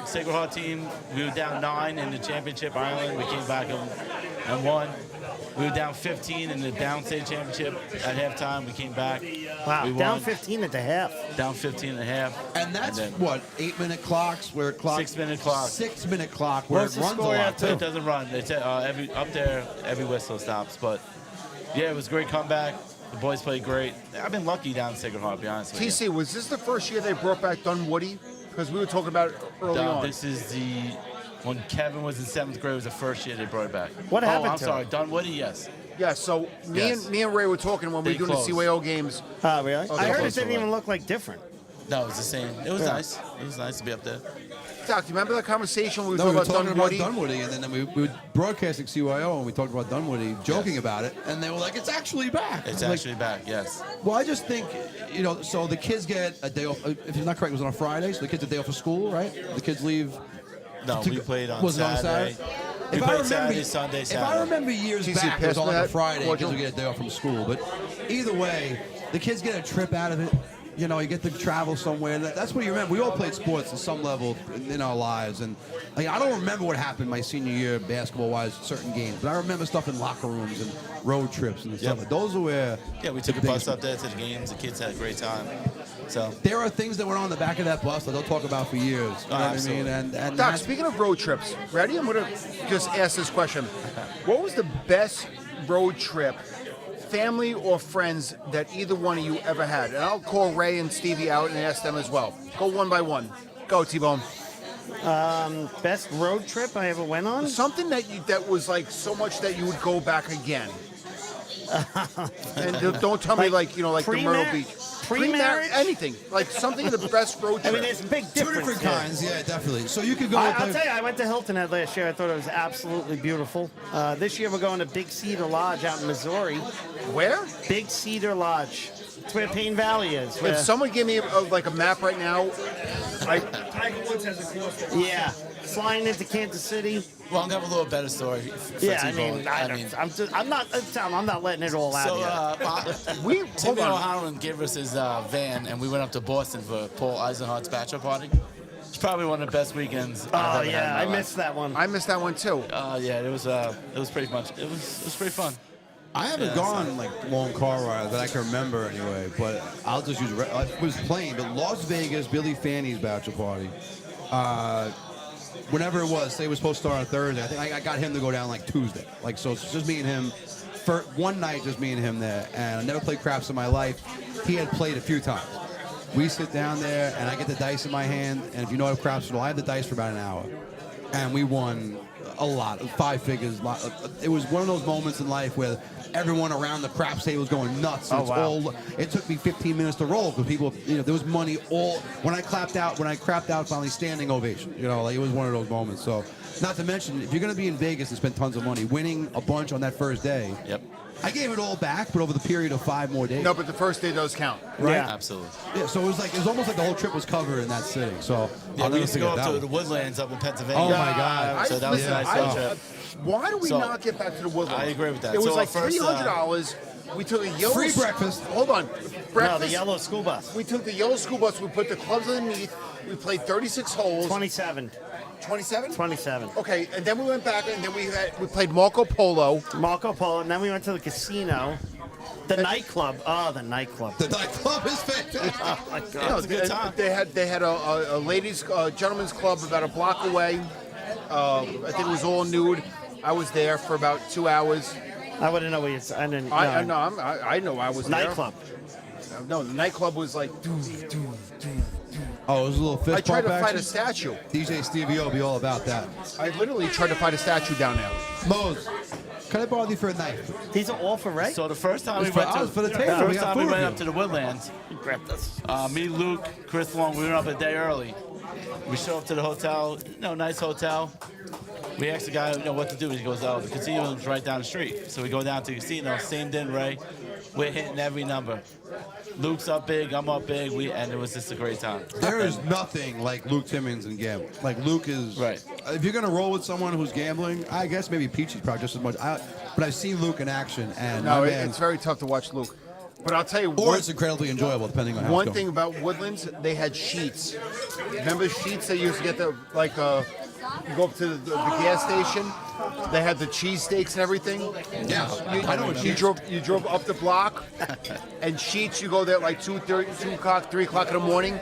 Sacred Heart team, we were down 9 in the championship Ireland. We came back and won. We were down 15 in the downstate championship at halftime. We came back. Wow. We Down won. 15 at the half. Down 15 and a half. And that's then what 8-minute clocks where it clocks 6-minute clock. 6-minute clock where What's it the runs a score lot after? too. It doesn't run. It's up there. Every whistle stops. But yeah, it was a great comeback. The boys played great. I've been lucky down in Sacred Heart, to be honest with you. TC, was this the first year they brought back Dunwoody? Because we were talking about it early on. This is when Kevin was in 7th grade was the first year they brought it back. What happened I'm to sorry, him? Dunwoody, yes. Yeah, so Yes. me and Ray were talking when we They were doing closed. the CYO games. Oh, really? Oh, I heard it close didn't to even right. look like different. No, it was the same. It was nice. It was nice to be up there. Doc, do you remember that conversation when we No, were we were talking about talking about Dunwoody, and then we were broadcasting CYO, and we talked about Dunwoody, joking about it, and they were like, "It's actually back." It's I was actually back, yes. like, well, I just think, so the kids get a day off. If you're not correct, it was on a Friday, so the kids a day off of school, right? The kids leave. No, to we go- played on was it on Saturday. Saturday? We If I played remember- Saturday, Sunday, If I Saturday. remember years TC, back, it pass was on me like a that. Friday, Cordial. kids would get a day off from school. But either way, the kids get a trip out of it. You get to travel somewhere. That's what you remember. We all played sports at some level in our lives, and I don't remember what happened my senior year basketball-wise, certain games, but I remember stuff in locker rooms and road trips and stuff. Yep. Those are where Yeah, we took a the bus biggest- up there to the games. The kids had a great time. So There are things that went on the back of that bus that they'll talk about for years. You know what I mean? absolutely. And Doc, that's- speaking of road trips, ready? I'm going to just ask this question. What was the best road trip, family or friends, that either one of you ever had? And I'll call Ray and Stevie out and ask them as well. Go one by one. Go, T-Bone. Best road trip I ever went on? Something that was like so much that you would go back again. And don't tell me like the Myrtle Beach. Pre-marriage? Anything. Like something of the best road I trip. mean, there's a big Two difference. different here. kinds, yeah, definitely. So you could go. I'll tell you, I went to Hilton Head last year. I thought it was absolutely beautiful. This year we're going to Big Cedar Lodge out in Missouri. Where? Big Cedar Lodge. It's where Payne Valley is. If someone gave me a map right now, Yeah, flying into Kansas City. well, I'm gonna have a little better story. For Yeah, T-Bone. I'm not letting it all out So yet. hold Timmy on. O'Halloran gave us his van, and we went up to Boston for Paul Eisenhardt's bachelor party. It's probably one of the best weekends. Oh I've ever had in yeah, my I life. missed that one. I missed that one too. Yeah, it was pretty much. It was pretty fun. I haven't Yeah, gone like long car rides that I can remember anyway, but I'll just use. I was playing, but Las Vegas, Billy Fanny's bachelor party. Whenever it was, say it was supposed to start on Thursday. I think I got him to go down like Tuesday. Like so, it's just me and him. For one night, just me and him there, and I never played craps in my life. He had played a few times. We sit down there, and I get the dice in my hand, and if you know how craps at all, I had the dice for about an hour, and we won a lot, 5 figures. It was one of those moments in life where everyone around the craps table was going nuts. And it took me 15 minutes to roll because people, there was money all. When I crapped out, finally standing ovation. Like it was one of those moments. So, not to mention, if you're going to be in Vegas and spend tons of money, winning a bunch on that first day. Yep. I gave it all back, but over the period of 5 more days. No, but the first day does count. Right? Yeah. Absolutely. Yeah, so it was almost like the whole trip was covered in that sitting. So Yeah, I'll we never used to go forget up that to the one. Woodlands up in Pennsylvania. Oh my God! So that was a nice road trip. Why do we So, not get back to the Woodlands? I agree with that. It was So like our first, $300. We took a yellow Free breakfast. Hold on, breakfast. No, the yellow school bus. We took the yellow school bus. We put the clubs underneath. We played 36 holes. 27. 27. 27. Okay, and then we went back and then we played Marco Polo. Marco Polo, and then we went to the casino. The nightclub. Oh, the nightclub. The nightclub is fantastic. Oh my God. No, was a good time. They had a ladies gentlemen's club about a block away. I think it was all nude. I was there for about 2 hours. I wouldn't know what you're saying. I didn't know. I know I was there. Nightclub. No, the nightclub was like. Oh, it was a little fist I tried to bump fight a action? statue. DJ Stevie O will be all about that. I literally tried to fight a statue down there. Mose, can I borrow you for a knife? These are all for Ray? So the first time we It's for went us, for the table. the We first got time we food went for up you. to the Woodlands, Grab this. me, Luke, Chris Long, we went up a day early. We show up to the hotel, nice hotel. We asked the guy, what to do. He goes, the casino is right down the street. So we go down to the casino, same day, Ray. We're hitting every number. Luke's up big, I'm up big, and it was just a great time. There is nothing like Luke Timmons in gambling. Like Luke is Right. If you're gonna roll with someone who's gambling, I guess maybe Peachy's probably just as much. But I've seen Luke in action, and No, my man, it's very tough to watch Luke. But I'll tell you or it's incredibly enjoyable depending on how one it's thing going. about Woodlands, they had sheets. Remember sheets they used to get you go up to the gas station. They had the cheesesteaks and everything. Yeah, I know what You drove up the block, and sheets. You go there at like 2:30, 2 o'clock, 3 o'clock in the morning,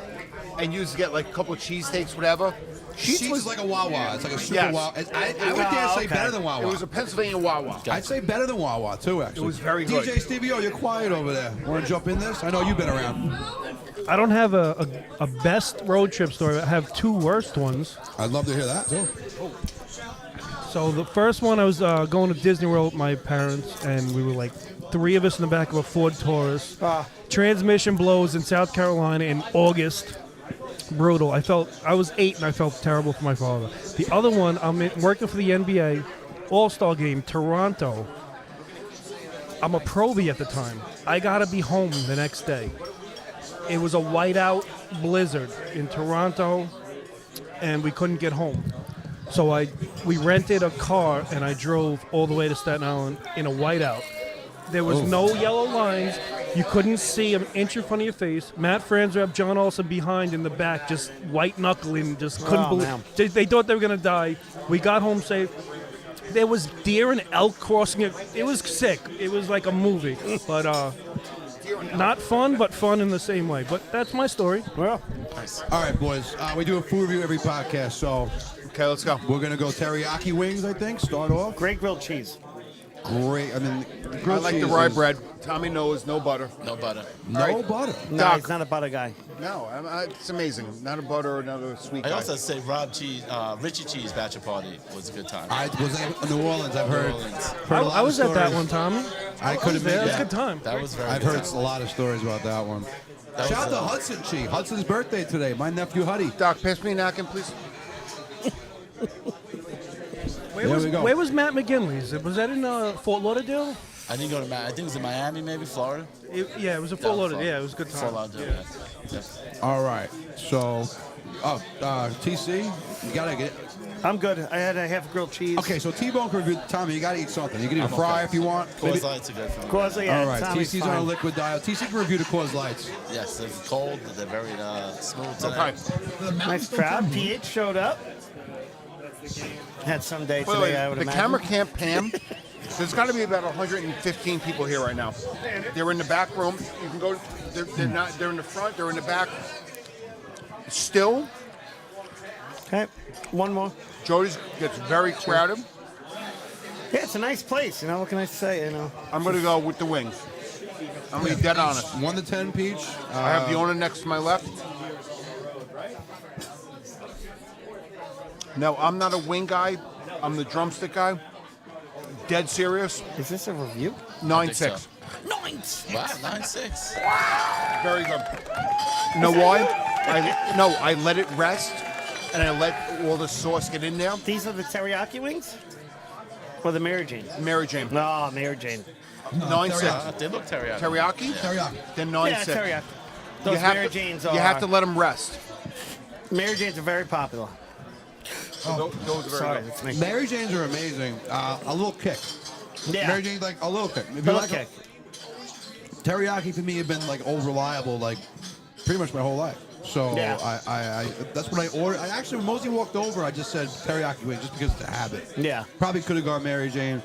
and you used to get like a couple of cheesesteaks, whatever. Sheets was like a Wawa. It's like a super Yes. Wawa. I would dare say okay. better than Wawa. It was a Pennsylvania Wawa. I'd say better than Wawa too. Actually, It was very good. DJ Stevie O, you're quiet over there. Want to jump in this? I know you've been around. I don't have a best road trip story. I have 2 worst ones. I'd love to hear that too. So the first one, I was going to Disney World with my parents, and we were like 3 of us in the back of a Ford Taurus. Transmission blows in South Carolina in August. Brutal. I was 8 and I felt terrible for my father. The other one, working for the NBA All-Star Game, Toronto. I'm a probie at the time. I gotta be home the next day. It was a whiteout blizzard in Toronto, and we couldn't get home. So we rented a car, and I drove all the way to Staten Island in a whiteout. There was no yellow lines. You couldn't see an inch in front of your face. Matt Franzreb, John Olsen behind in the back, just white knuckling, just couldn't believe. man. They thought they were gonna die. We got home safe. There was deer and elk crossing it. It was sick. It was like a movie. But Not fun, but fun in the same way. But that's my story. Well, All right, boys. We do a food review every podcast, so Okay, let's go. we're gonna go teriyaki wings. I think start off. great grilled cheese. Great. I mean, I grilled like the cheese rye is- bread. Tommy knows no butter. No butter. No All right. butter. No, Doc. he's not a butter guy. No, it's amazing. Not a butter, not a sweet I guy. also say Richie Cheese bachelor party was a good time. I was in New Orleans. I've heard. New Orleans. heard a lot I of was at that stories. one, Tommy. I couldn't Yeah, it make was a that. good time. That was very I've good heard time. a lot of stories about that one. That Shout out was, to Hudson Chi. Hudson's birthday today. My nephew Huddy. Doc, pass me a napkin, please. Where was Matt McGinley's? Was that in Fort Lauderdale? I didn't go to I think it was in Miami, maybe Florida. Yeah, it was in Fort Lauderdale. Yeah, it was a good time. Fort Lauderdale. Yeah. All right. So, TC, you gotta get. I'm good. I had a half grilled cheese. Okay, so T-Bone can review. Tommy, you gotta eat something. You can eat a fry if you want. Maybe- Coors Lights are good for me. Coors Light, yeah, All right, Tommy's TC's on a fine. liquid diet. TC can review the Coors Lights. Yes, they're cold. They're very smooth today. Okay. Nice crowd. PH showed up. Had some day By the today, way, I would the imagine. camera can't pan. There's got to be about 115 people here right now. They're in the back room. You can go. They're not. They're in the front. They're in the back. Still, Okay, one more. Jody's gets very crowded. Yeah, it's a nice place. You know, what can I say? You know, I'm going to go with the wings. I'm going to be dead honest. 1 to 10, Peach. I have the owner next to my left. No, I'm not a wing guy. I'm the drumstick guy. Dead serious. is this a review? 9.6. Wow, 9.6. Very good. You know why? I let it rest, and I let all the sauce get in there. These are the teriyaki wings, or the Mary Jane? Mary Jane. No, Mary Jane. 9.6. They look teriyaki. Teriyaki? Teriyaki. Then Yeah, 9.6. teriyaki. Those Mary Janes are. You have to let them rest. Mary Janes are very popular. Those are very Sorry, good. it's me. Mary Janes are amazing. A little kick. Yeah. Mary Jane's like a little kick. If you Little like kick. teriyaki for me have been like old reliable like pretty much my whole life. So Yeah. I that's what I ordered. I actually when Mosey walked over, I just said teriyaki wings just because it's a habit. Yeah. Probably could have gone Mary Jane.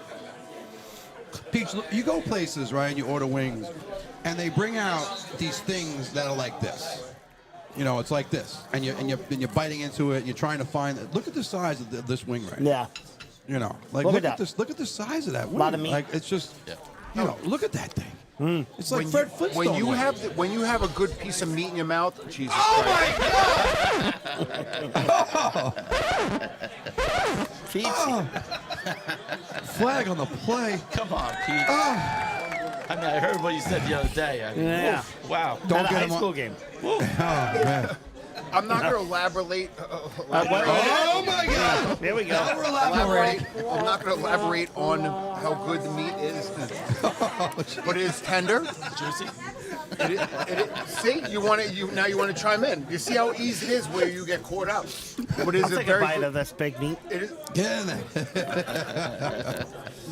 Peach, look, you go places, right, and you order wings, and they bring out these things that are like this. You know, it's like this, and you're biting into it. And you're trying to find. Look at the size of this wing right Yeah. You know, like Look look at at that. this. Look at the size of that wing. Lot of meat. Like it's just, you know, look at that thing. It's like When Fred you, Flintstone. when you wing. have a good piece of meat in your mouth, Jesus Christ. Flag on the play. Come on, Pete. I mean, I heard what you said the other day. I mean, Yeah. oof, wow. Don't At a get high him on- school game. Oh man. I'm not going to elaborate. Oh my God. There we go. I'm not going to elaborate on how good the meat is, but it is tender. Juicy. See, you want to. Now you want to chime in. You see how easy it is where you get caught up. But it is I'll a take a very bite good, of this big meat. it is, Get in there.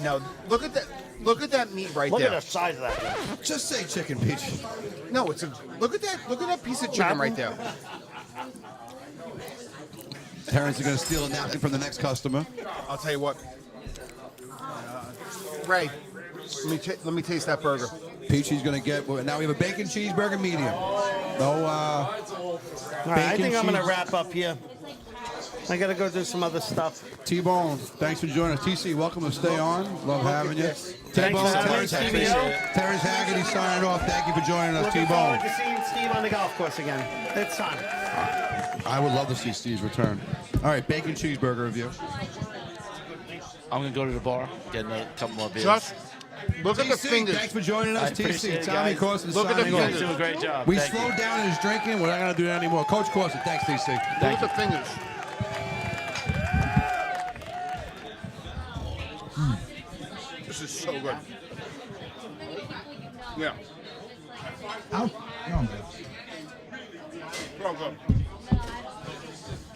now look at that. Look at that meat right Look there. at the size of that thing. Just say chicken, Peach. No, it's a look at that. Look at that piece of chicken right there. Terrence is going to steal a napkin from the next customer. I'll tell you what. Ray, let me taste that burger. Peachy's going to get. Now we have a bacon cheeseburger medium. No. All right, I Bacon, think I'm going to cheese. wrap up here. I got to go do some other stuff. T-Bone, thanks for joining us. TC, welcome to stay on. Love having you. Thanks T-Bone, for having Terrence me, Haggerty. TBO. Terrence Haggerty signing off. Thank you for joining us, Looking forward T-Bone. to seeing Steve on the golf course again. It's time. I would love to see Steve's return. All right, bacon cheeseburger review. I'm going to go to the bar, get a couple more beers. Just look at the TC, fingers. thanks for joining us, I appreciate TC. it, Tommy guys. Corson Look at the signing off. fingers. You do a great job. We Thank you. slowed down in his drinking. We're not going to do that anymore. Coach Corson, thanks, TC. Look at the fingers. This is so good. Yeah. Ow. No, I'm good. So good.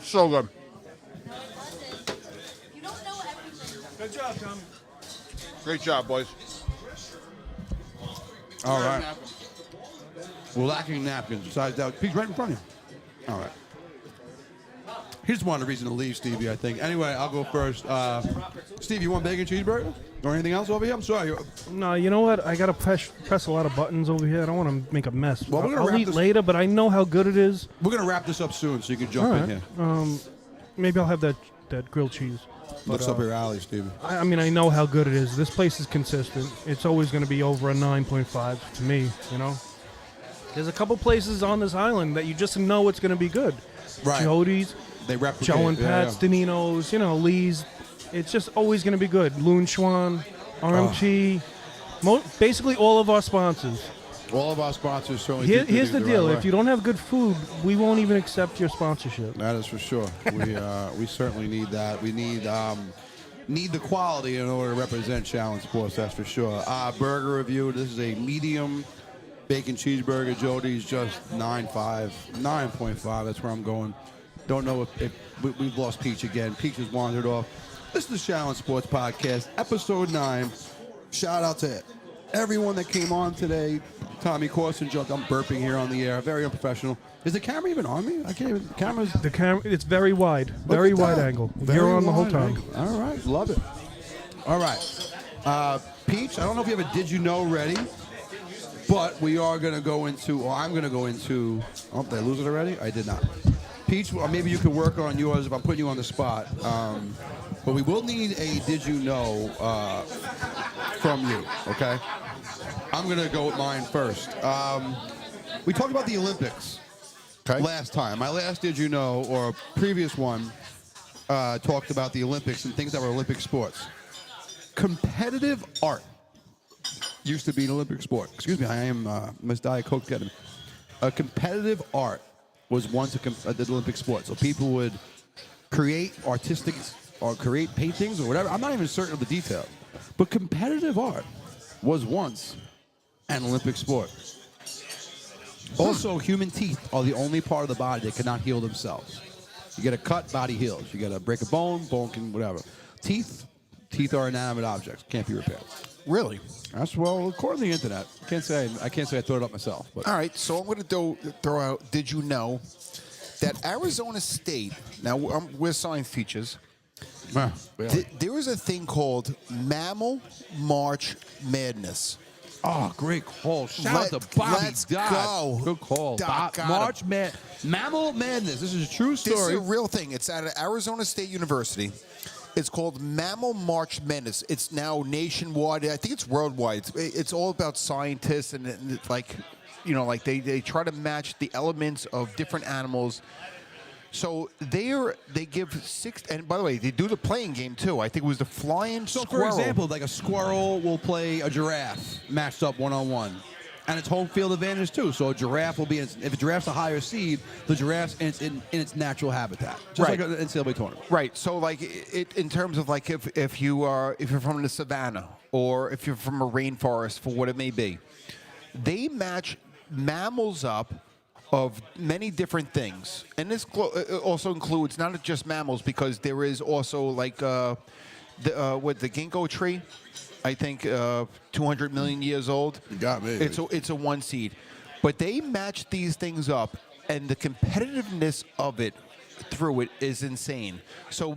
So good. Good job, Tommy. Great job, boys. All right. We're lacking napkins. Besides that, Pete's right in front of you. All right. He just wanted a reason to leave, Stevie, I think. Anyway, I'll go first. Steve, you want bacon cheeseburger? Or anything else over here? I'm sorry. No, you know what? I gotta press a lot of buttons over here. I don't want to make a mess. Well, we're gonna I'll wrap eat this- later, but I know how good it is. We're going to wrap this up soon so you can jump All in right. here. Maybe I'll have that grilled cheese. Looks up your alley, Stevie. I mean, I know how good it is. This place is consistent. It's always going to be over a 9.5 to me, you know? There's a couple places on this island that you just know it's going to be good. Right. Jody's, They replicate. Joe and Pat's, Danino's, you know, Lee's. It's just always going to be good. Loon Schwan, RMG, basically all of our sponsors. All of our sponsors certainly Here's the deal. Right If you don't have good food, we won't even accept your sponsorship. That is for sure. We certainly need that. We need the quality in order to represent Challenge Sports. That's for sure. Burger review. This is a medium bacon cheeseburger. Jody's just 9.5. That's where I'm going. Don't know if we've lost Peach again. Peach has wandered off. This is the Challenge Sports Podcast, episode 9. Shout out to everyone that came on today. Tommy Corson jumped. I'm burping here on the air. Very unprofessional. Is the camera even on me? I can't even. The camera. It's very wide. Very Look at wide that. angle. Very You're on the whole wide time. angle. All right. Love it. All right. Peach, I don't know if you have a Did You Know ready, but we are going to go into, or I'm going to go into, oh, did I lose it already? I did not. Peach, or maybe you can work on yours if I'm putting you on the spot. But we will need a Did You Know from you, okay? I'm going to go with mine first. We talked about the Olympics last time. My last Did You Know, or previous one, talked about the Olympics and things that were Olympic sports. Competitive art used to be an Olympic sport. Excuse me, I am Miss Diet Coke getting. Competitive art was once the Olympic sport. So people would create artistic or create paintings or whatever. I'm not even certain of the details. But competitive art was once an Olympic sport. Also, human teeth are the only part of the body that cannot heal themselves. You get a cut, body heals. You get a break a bone can whatever. Teeth are inanimate objects. Can't be repaired. Really? That's well, according to the internet. I can't say I thought it up myself. But. All right, so I'm going to throw out, did you know that Arizona State, now we're science teachers, Really? there is a thing called Mammal March Madness. Oh, great call. Shout out to Bobby let's Dodd. go. Good call. Doc got March Mammal Madness. This is a true story. This is a real thing. It's at Arizona State University. It's called Mammal March Madness. It's now nationwide. I think it's worldwide. It's all about scientists and it's like, you know, like they try to match the elements of different animals. So they give 6, and by the way, they do the playing game too. I think it was the flying squirrel. For example, like a squirrel will play a giraffe matched up one-on-one. And it's home field advantage too. So a giraffe will be if a giraffe's a higher seed, the giraffe's in its natural habitat, just Right. like an NCAA tournament. Right. So like it in terms of like if you're from the savannah or if you're from a rainforest for what it may be, they match mammals up of many different things, and this also includes not just mammals because there is also like the ginkgo tree. I think 200 million years old. You got me. It's a 1 seed, but they match these things up, and the competitiveness of it through it is insane. So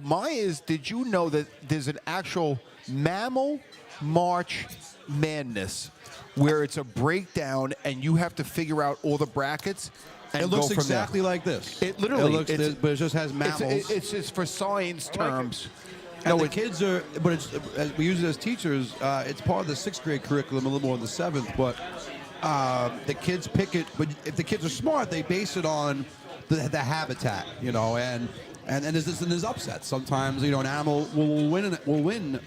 did you know that there's an actual Mammal March Madness where it's a breakdown and you have to figure out all the brackets and It looks go from exactly there. like this. It literally, but it just has mammals. It's just for science terms. And the kids are, but it's, as we use it as teachers, it's part of the 6th grade curriculum, a little more in the 7th, but the kids pick it, but if the kids are smart, they base it on the habitat, you know, and there's upsets. Sometimes, you know, an animal will win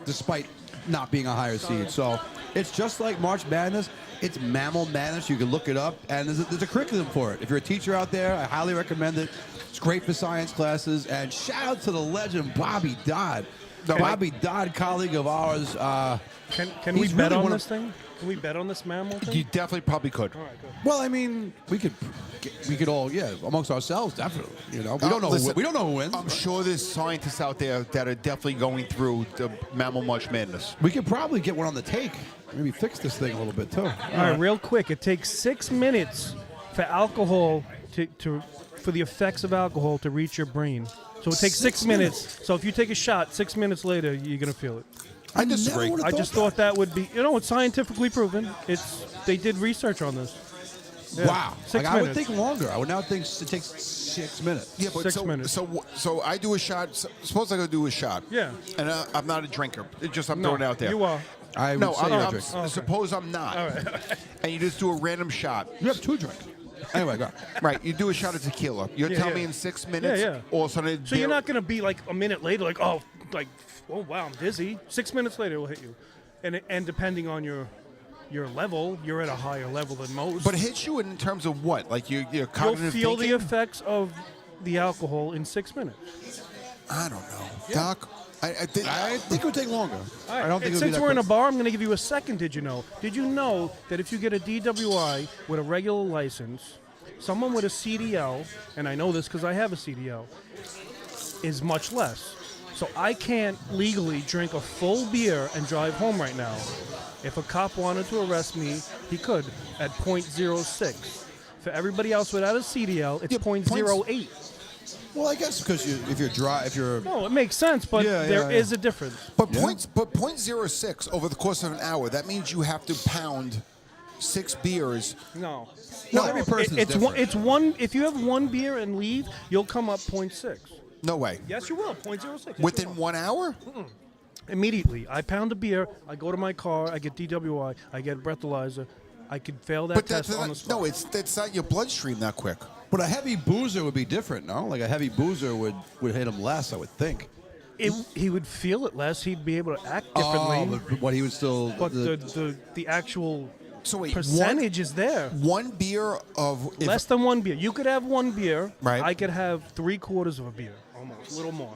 despite not being a higher seed. So it's just like March Madness. It's Mammal Madness. You can look it up, and there's a curriculum for it. If you're a teacher out there, I highly recommend it. It's great for science classes. And shout out to the legend Bobby Dodd. Bobby Dodd, colleague of ours. Can we bet on this thing? Can we bet on this mammal thing? You definitely probably could. All right, good. Well, I mean, we could all, amongst ourselves, definitely. You know, we don't know. Listen, we don't know who wins. I'm sure there's scientists out there that are definitely going through the Mammal March Madness. We could probably get one on the take. Maybe fix this thing a little bit too. All right, real quick. It takes 6 minutes for alcohol for the effects of alcohol to reach your brain. So it takes 6 minutes. So if you take a shot, 6 minutes later, you're gonna feel it. I disagree. Never I just thought that would be, it's scientifically proven. They did research on this. Yeah. Wow. 6 I would minutes. think longer. I would now think it takes 6 minutes. Yeah, but 6 minutes. So I do a shot. Suppose I go do a shot. Yeah. And I'm not a drinker. I'm No, throwing it out there. you are. I would No, say you're a drinker. Okay. suppose I'm not. All right. And you just do a random shot. You have 2 drinks. Anyway, go. Right. You do a shot of tequila. You're Yeah, telling yeah. me in 6 minutes, Yeah. all of a sudden. So you're not gonna be like a minute later, like oh wow, I'm dizzy. 6 minutes later, it will hit you, and depending on your level, you're at a higher level than most. But it hits you in terms of what? Like your you'll cognitive feel the thinking? effects of the alcohol in 6 minutes. I don't know, Doc. I think. I think it would take longer. All right. I don't think it would be Since that we're in a quick. bar, I'm going to give you a second. Did you know? Did you know that if you get a DWI with a regular license, someone with a CDL, and I know this because I have a CDL, is much less. So I can't legally drink a full beer and drive home right now. If a cop wanted to arrest me, he could at .06. For everybody else without a CDL, it's Yeah, .08. Well, I guess because if you're No, it makes sense, but Yeah, there yeah. is a difference. But Yeah. .06 over the course of an hour. That means you have to pound 6 beers. No. Well, every person's it's different. It's one. If you have one beer and leave, you'll come up .6. No way. Yes, you will. .06. Yes, you Within will. 1 hour? Immediately, I pound a beer. I go to my car. I get DWI. I get a breathalyzer. I could fail that But test on the spot. no, it's not your bloodstream that quick. But a heavy boozer would be different, no? Like a heavy boozer would hit him less, I would think. He would feel it less. He'd be able to act differently. Oh, but what he would still. but the actual So wait, percentage is there. one beer of if- Less than one beer. You could have one beer. Right. I could have 3/4 of a beer, almost a little more.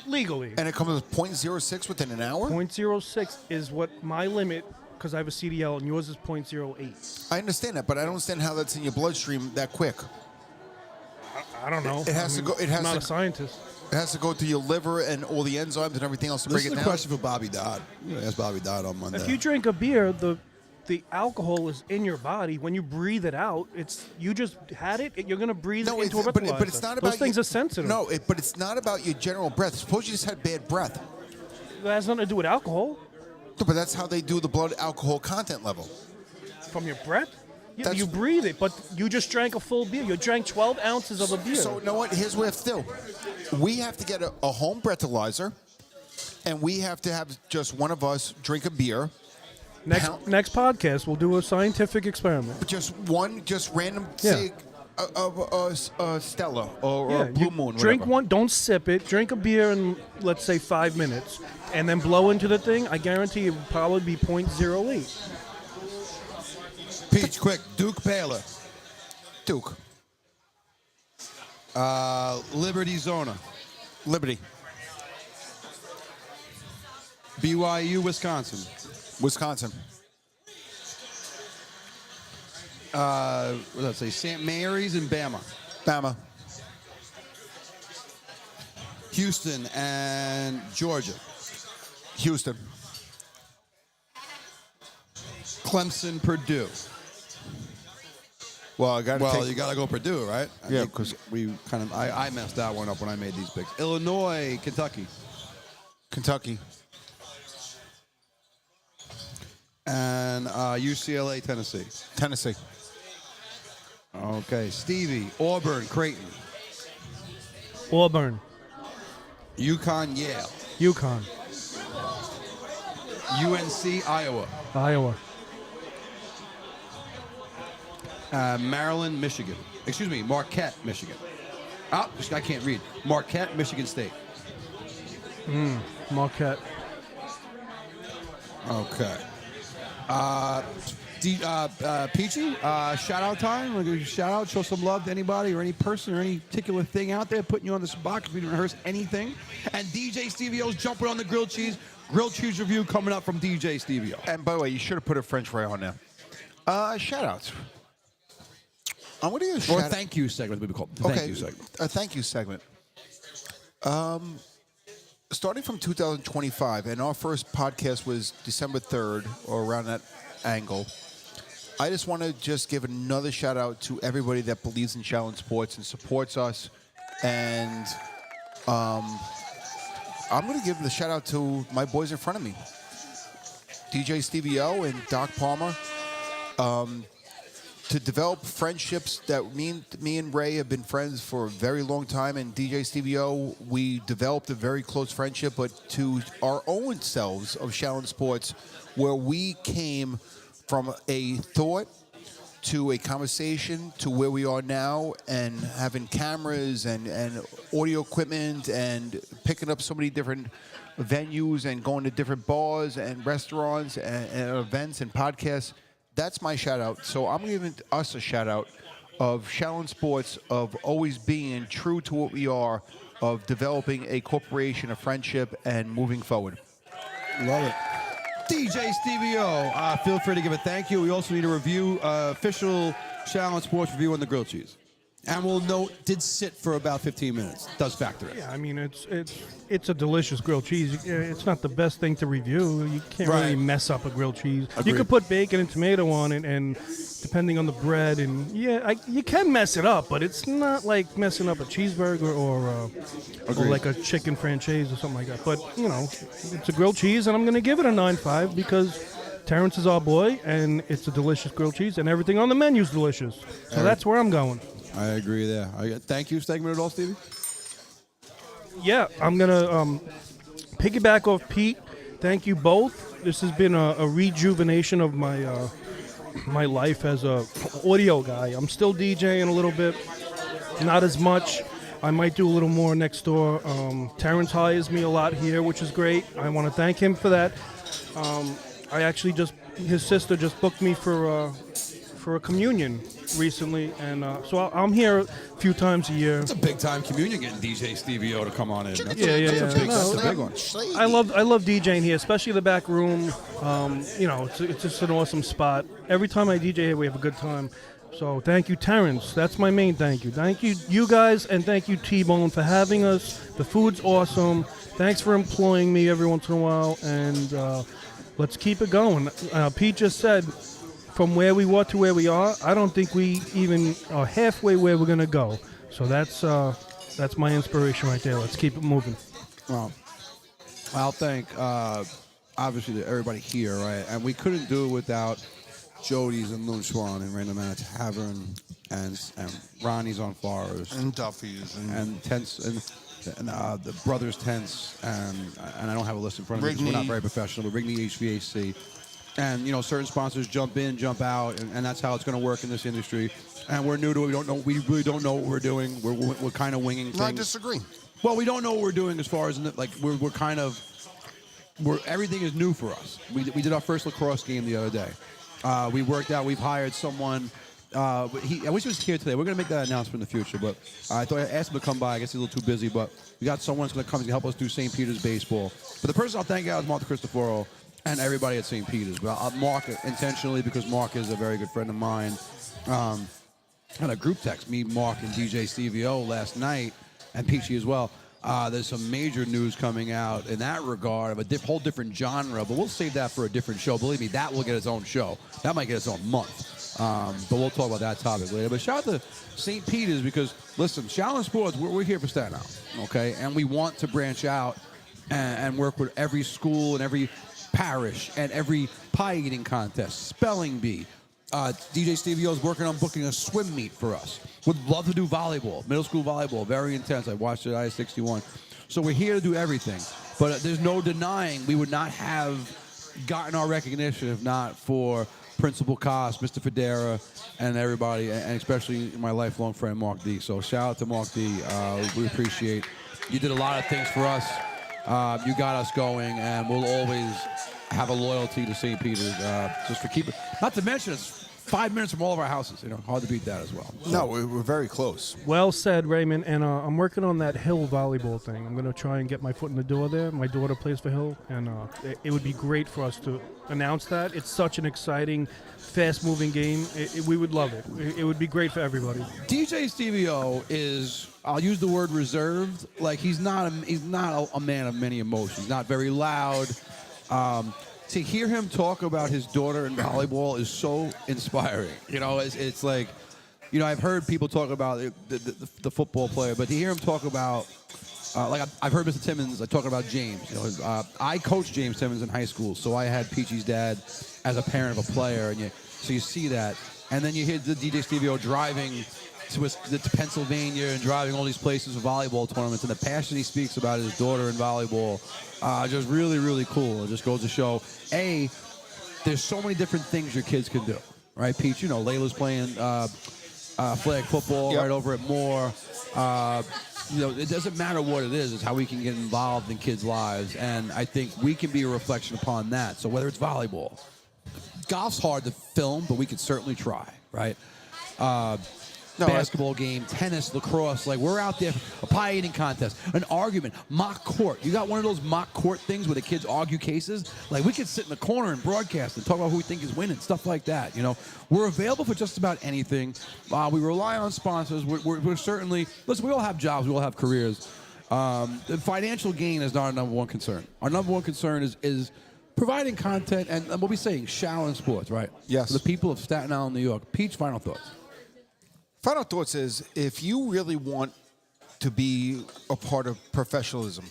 Legally. and it comes with .06 within an hour. .06 is what my limit, because I have a CDL, and yours is .08. I understand that, but I don't understand how that's in your bloodstream that quick. I don't know. It has to go- it has I'm not to- a scientist. It has to go through your liver and all the enzymes and everything else to This break is it a down. question for Bobby Dodd. You ask Bobby Dodd on Monday. If you drink a beer, the alcohol is in your body. When you breathe it out, you just had it. You're gonna breathe No, it into a but breathalyzer. it's not about Those things you- are sensitive. No, but it's not about your general breath. Suppose you just had bad breath. It has nothing to do with alcohol. No, but that's how they do the blood alcohol content level. From your breath. Yeah, That's- you breathe it, but you just drank a full beer. You drank 12 ounces of a beer. So, you know what? Here's what we have to do. We have to get a home breathalyzer, and we have to have just one of us drink a beer. next podcast, we'll do a scientific experiment. Just random, Yeah. say, a Stella or Yeah, a Blue you Moon. drink whatever. one, don't sip it. Drink a beer in, let's say, 5 minutes, and then blow into the thing. I guarantee it would probably be .08. Peach, quick. Duke Baylor. Duke. Liberty Zona. Liberty. BYU, Wisconsin. Wisconsin. What did I say? St. Mary's and Bama. Bama. Houston and Georgia. Houston. Clemson, Purdue. Well, I got to Well, take. you got to go Purdue, right? Yeah, think 'cause- we kind of I messed that one up when I made these picks. Illinois, Kentucky, Kentucky. and UCLA, Tennessee. Tennessee. Okay, Stevie, Auburn, Creighton, Auburn, UConn, Yale, UConn, UNC, Iowa, Iowa, Maryland, Michigan. Excuse me, Marquette, Michigan. Oh, I can't read. Marquette, Michigan State. Marquette. Okay. Peachy, shout out time. We're going to shout out, show some love to anybody or any person or any particular thing out there putting you on the spot because we didn't rehearse anything. And DJ Stevio's jumping on the grilled cheese. Grilled cheese review coming up from DJ Stevio. And by the way, you should have put a French fry on there. Shout outs. I'm going to do a Or shout thank you segment, we call it. Okay, Thank you segment. a thank you segment. Starting from 2025, and our first podcast was December 3rd, or around that angle. I just want to just give another shout out to everybody that believes in challenge sports and supports us. And I'm going to give the shout out to my boys in front of me, DJ Stevie O and Doc Palmer, to develop friendships that me and Ray have been friends for a very long time. And DJ Stevie O, we developed a very close friendship, but to our own selves of Shallon Sports, where we came from a thought to a conversation to where we are now, and having cameras and audio equipment and picking up so many different venues and going to different bars and restaurants and events and podcasts. That's my shout out. So I'm giving us a shout out of Shallon Sports, of always being true to what we are, of developing a corporation, a friendship, and moving forward. Love it. DJ Stevie O, feel free to give a thank you. We also need a review, official Shallon Sports review on the grilled cheese. And we'll note, did sit for about 15 minutes. Does factor in. Yeah, I mean, it's a delicious grilled cheese. It's not the best thing to review. You can't really mess up a grilled cheese. Agreed. You could put bacon and tomato on it, and depending on the bread, and you can mess it up, but it's not like messing up a cheeseburger or like a chicken franchise or something like that. But, you know, it's a grilled cheese, and I'm going to give it a 9.5 because Terrence is our boy, and it's a delicious grilled cheese, and everything on the menu is delicious. So that's where I'm going. I agree there. Thank you, segment at all, Stevie? Yeah, I'm going to piggyback off Pete. Thank you both. This has been a rejuvenation of my my life as a audio guy. I'm still DJing a little bit, not as much. I might do a little more next door. Terrence hires me a lot here, which is great. I want to thank him for that. I actually his sister just booked me for a communion recently, and so I'm here a few times a year. It's a big time communion getting DJ Stevie O to come on in. That's Yeah. a big one. I love DJing here, especially the back room. You know, it's just an awesome spot. Every time I DJ here, we have a good time. So thank you, Terrence. That's my main thank you. Thank you, you guys, and thank you, T-Bone, for having us. The food's awesome. Thanks for employing me every once in a while, and let's keep it going. Pete just said, from where we were to where we are, I don't think we even are halfway where we're gonna go. So that's my inspiration right there. Let's keep it moving. Well, I'll thank obviously everybody here, right? And we couldn't do it without Jody's and Loon Schwan and Random Man Tavern and Ronnie's on Forest And Duffy's and Tents and the Brothers Tents and I don't have a list in front of me because we're not very professional, but Rigney HVAC. And, you know, certain sponsors jump in, jump out, and that's how it's going to work in this industry. And we're new to it. We really don't know what we're doing. We're kind of winging things. No, I disagree. Well, we don't know what we're doing as far as, everything is new for us. We did our first lacrosse game the other day. We worked out. We've hired someone. I wish he was here today. We're going to make that announcement in the future. But I thought I asked him to come by. I guess he's a little too busy. But we got someone that's going to come and help us do St. Peter's baseball. But the person I'll thank out is Martha Cristoforo. And everybody at St. Peter's. But Mark, intentionally, because Mark is a very good friend of mine, had a group text, me, Mark, and DJ Stevie O last night, and Peachy as well. There's some major news coming out in that regard of a whole different genre, but we'll save that for a different show. Believe me, that will get its own show. That might get its own month. But we'll talk about that topic later. But shout out to St. Peter's because, listen, Shallon Sports, we're here for Staten Island, okay? And we want to branch out and work with every school and every parish and every pie eating contest, spelling bee. DJ Stevie O is working on booking a swim meet for us. Would love to do volleyball, middle school volleyball, very intense. I watched it at I-61. So we're here to do everything. But there's no denying we would not have gotten our recognition if not for Principal Koss, Mr. Federa, and everybody, and especially my lifelong friend Mark D. So shout out to Mark D. We appreciate. You did a lot of things for us. You got us going, and we'll always have a loyalty to St. Peter's just for keeping. Not to mention, it's 5 minutes from all of our houses. You know, hard to beat that as well. So. No, we're very close. Well said, Raymond. And I'm working on that Hill volleyball thing. I'm going to try and get my foot in the door there. My daughter plays for Hill, and it would be great for us to announce that. It's such an exciting, fast-moving game. We would love it. It would be great for everybody. DJ Stevie O is, I'll use the word reserved. Like he's not a man of many emotions. Not very loud. to hear him talk about his daughter in volleyball is so inspiring. You know, it's like, you know, I've heard people talk about the football player, but to hear him talk about, like I've heard Mr. Timmons talking about James. You know, I coached James Timmons in high school, so I had Peachy's dad as a parent of a player, and so you see that, and then you hear the DJ Stevie O driving to Pennsylvania and driving all these places for volleyball tournaments, and the passion he speaks about his daughter in volleyball, just really, really cool. It just goes to show, A, there's so many different things your kids can do, right, Peach? You know, Layla's playing flag football right over at Moore. You know, it doesn't matter what it is. It's how we can get involved in kids' lives, and I think we can be a reflection upon that. So whether it's volleyball, golf's hard to film, but we can certainly try, right? Basketball game, tennis, lacrosse, like we're out there, a pie eating contest, an argument, mock court. You got one of those mock court things where the kids argue cases? Like we could sit in the corner and broadcast and talk about who we think is winning, stuff like that. You know, we're available for just about anything. We rely on sponsors. We're certainly, listen, we all have jobs, we all have careers. The financial gain is not our number one concern. Our number one concern is providing content and what we're saying, Shallon Sports, right? Yes. For the people of Staten Island, New York. Peach, final thoughts. Final thoughts is, if you really want to be a part of professionalism,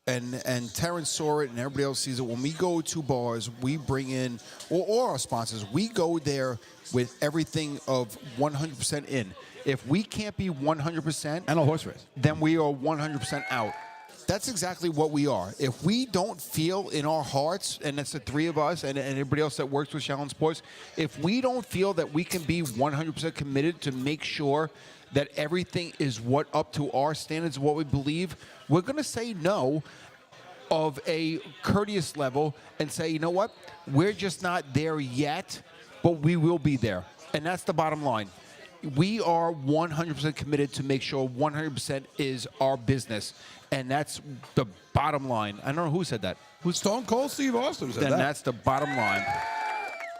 and Terrence saw it and everybody else sees it, when we go to bars, we bring in, or our sponsors, we go there with everything of 100% in. If we can't be 100%, and a horse race, then we are 100% out. That's exactly what we are. If we don't feel in our hearts, and that's the three of us and everybody else that works with Shallon Sports, if we don't feel that we can be 100% committed to make sure that everything is what up to our standards, what we believe, we're going to say no of a courteous level and say, you know what, we're just not there yet, but we will be there. And that's the bottom line. We are 100% committed to make sure 100% is our business. And that's the bottom line. I don't know who said that. Who's Stone Cold Steve Austin said Then that. that's the bottom line.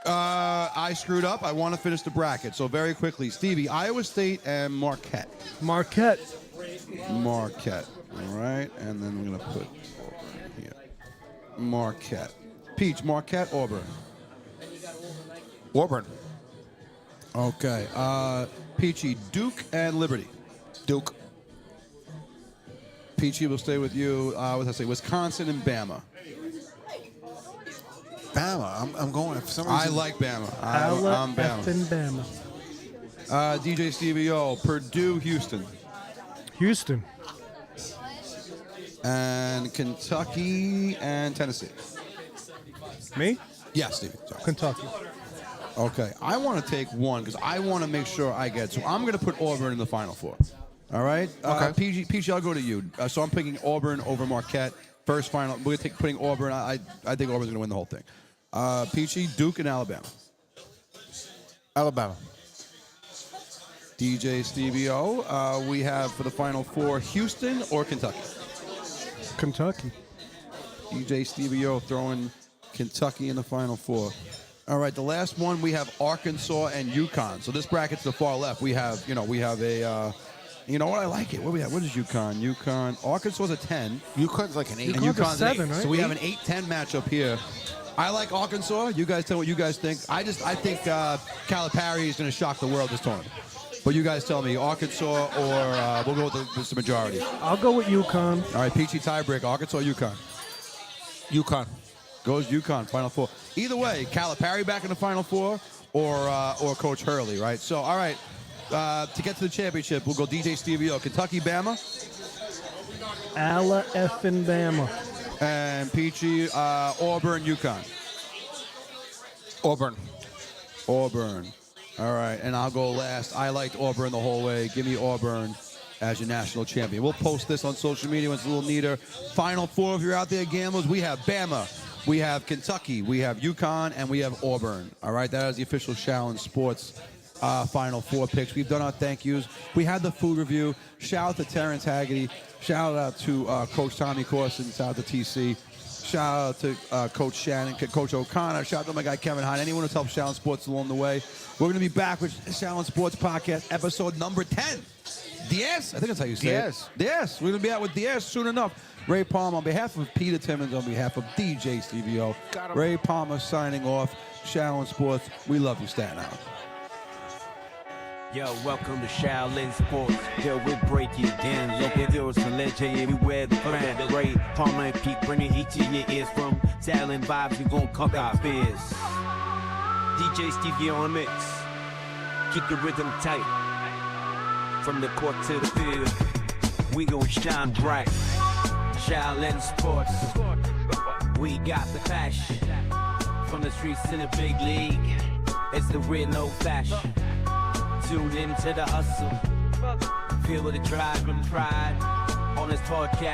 I screwed up. I want to finish the bracket. So very quickly, Stevie, Iowa State and Marquette. Marquette. Marquette. All right. And then we're going to put Auburn here. Marquette. Peach, Marquette, Auburn. Auburn. Okay. Peachy, Duke and Liberty. Duke. Peachy will stay with you. What did I say? Wisconsin and Bama. Bama. I'm going. For some reason, I like Bama. Alla I'm Bama. effing Bama. DJ Stevie O, Purdue, Houston. Houston. And Kentucky and Tennessee. Me? Yeah, Stevie. Sorry. Kentucky. Okay. I want to take one because I want to make sure I get. So I'm going to put Auburn in the Final Four. All right? Okay. PG, I'll go to you. So I'm picking Auburn over Marquette. First final. We're putting Auburn. I think Auburn's going to win the whole thing. Peachy, Duke, and Alabama. Alabama. DJ Stevie O, we have for the Final Four Houston or Kentucky. Kentucky. DJ Stevie O throwing Kentucky in the Final Four. All right, the last one we have Arkansas and UConn. So this bracket's the far left. We have, we have a. You know what? I like it. What do we have? What is UConn? Arkansas's a 10. UConn's like an 8. And UConn's a UConn's 7, an 8. right? So we have an 8-10 matchup here. I like Arkansas. You guys tell me what you guys think. I think Calipari is going to shock the world this tournament. But you guys tell me, Arkansas or we'll go with the majority. I'll go with UConn. All right, Peachy tiebreak. Arkansas or UConn? UConn. Goes UConn, Final Four. Either way, Calipari back in the Final Four or Coach Hurley, right? So, all right. To get to the championship, we'll go DJ Stevie O. Kentucky, Bama. Alla effing Bama. And Peachy, Auburn, UConn. Auburn. Auburn. All right, and I'll go last. I liked Auburn the whole way. Give me Auburn as your national champion. We'll post this on social media when it's a little neater. Final Four, if you're out there, gamblers, we have Bama, we have Kentucky, we have UConn, and we have Auburn. All right, that is the official Shallon Sports Final Four picks. We've done our thank yous. We had the food review. Shout out to Terrence Haggerty. Shout out to Coach Tommy Corson. Shout out to TC. Shout out to Coach Shannon, Coach O'Connor. Shout out to my guy Kevin Hine. Anyone who's helped Shallon Sports along the way. We're going to be back with Shallon Sports Podcast, episode number 10. Diaz, I think that's how you say Diaz. it. Diaz. We're going to be out with Diaz soon enough. Ray Palmer, on behalf of Peter Timmons, on behalf of DJ Stevie O, Got him. Ray Palmer signing off. Shaolin Sports, we love you, Staten Island. Yo, welcome to Shaolin Sports. Yo, we break it down. Local heroes and legend everywhere. The brand, Ray Palmer and Pete bringing heat to your ears from Shaolin vibes. We gon' conquer our fears. DJ Stevie on the mix. Keep the rhythm tight. From the court to the field, we gon' shine bright. Shaolin Sports, we got the passion. From the streets to the big league, it's the real old fashion. Tune into the hustle, feel the drive and pride on this podcast.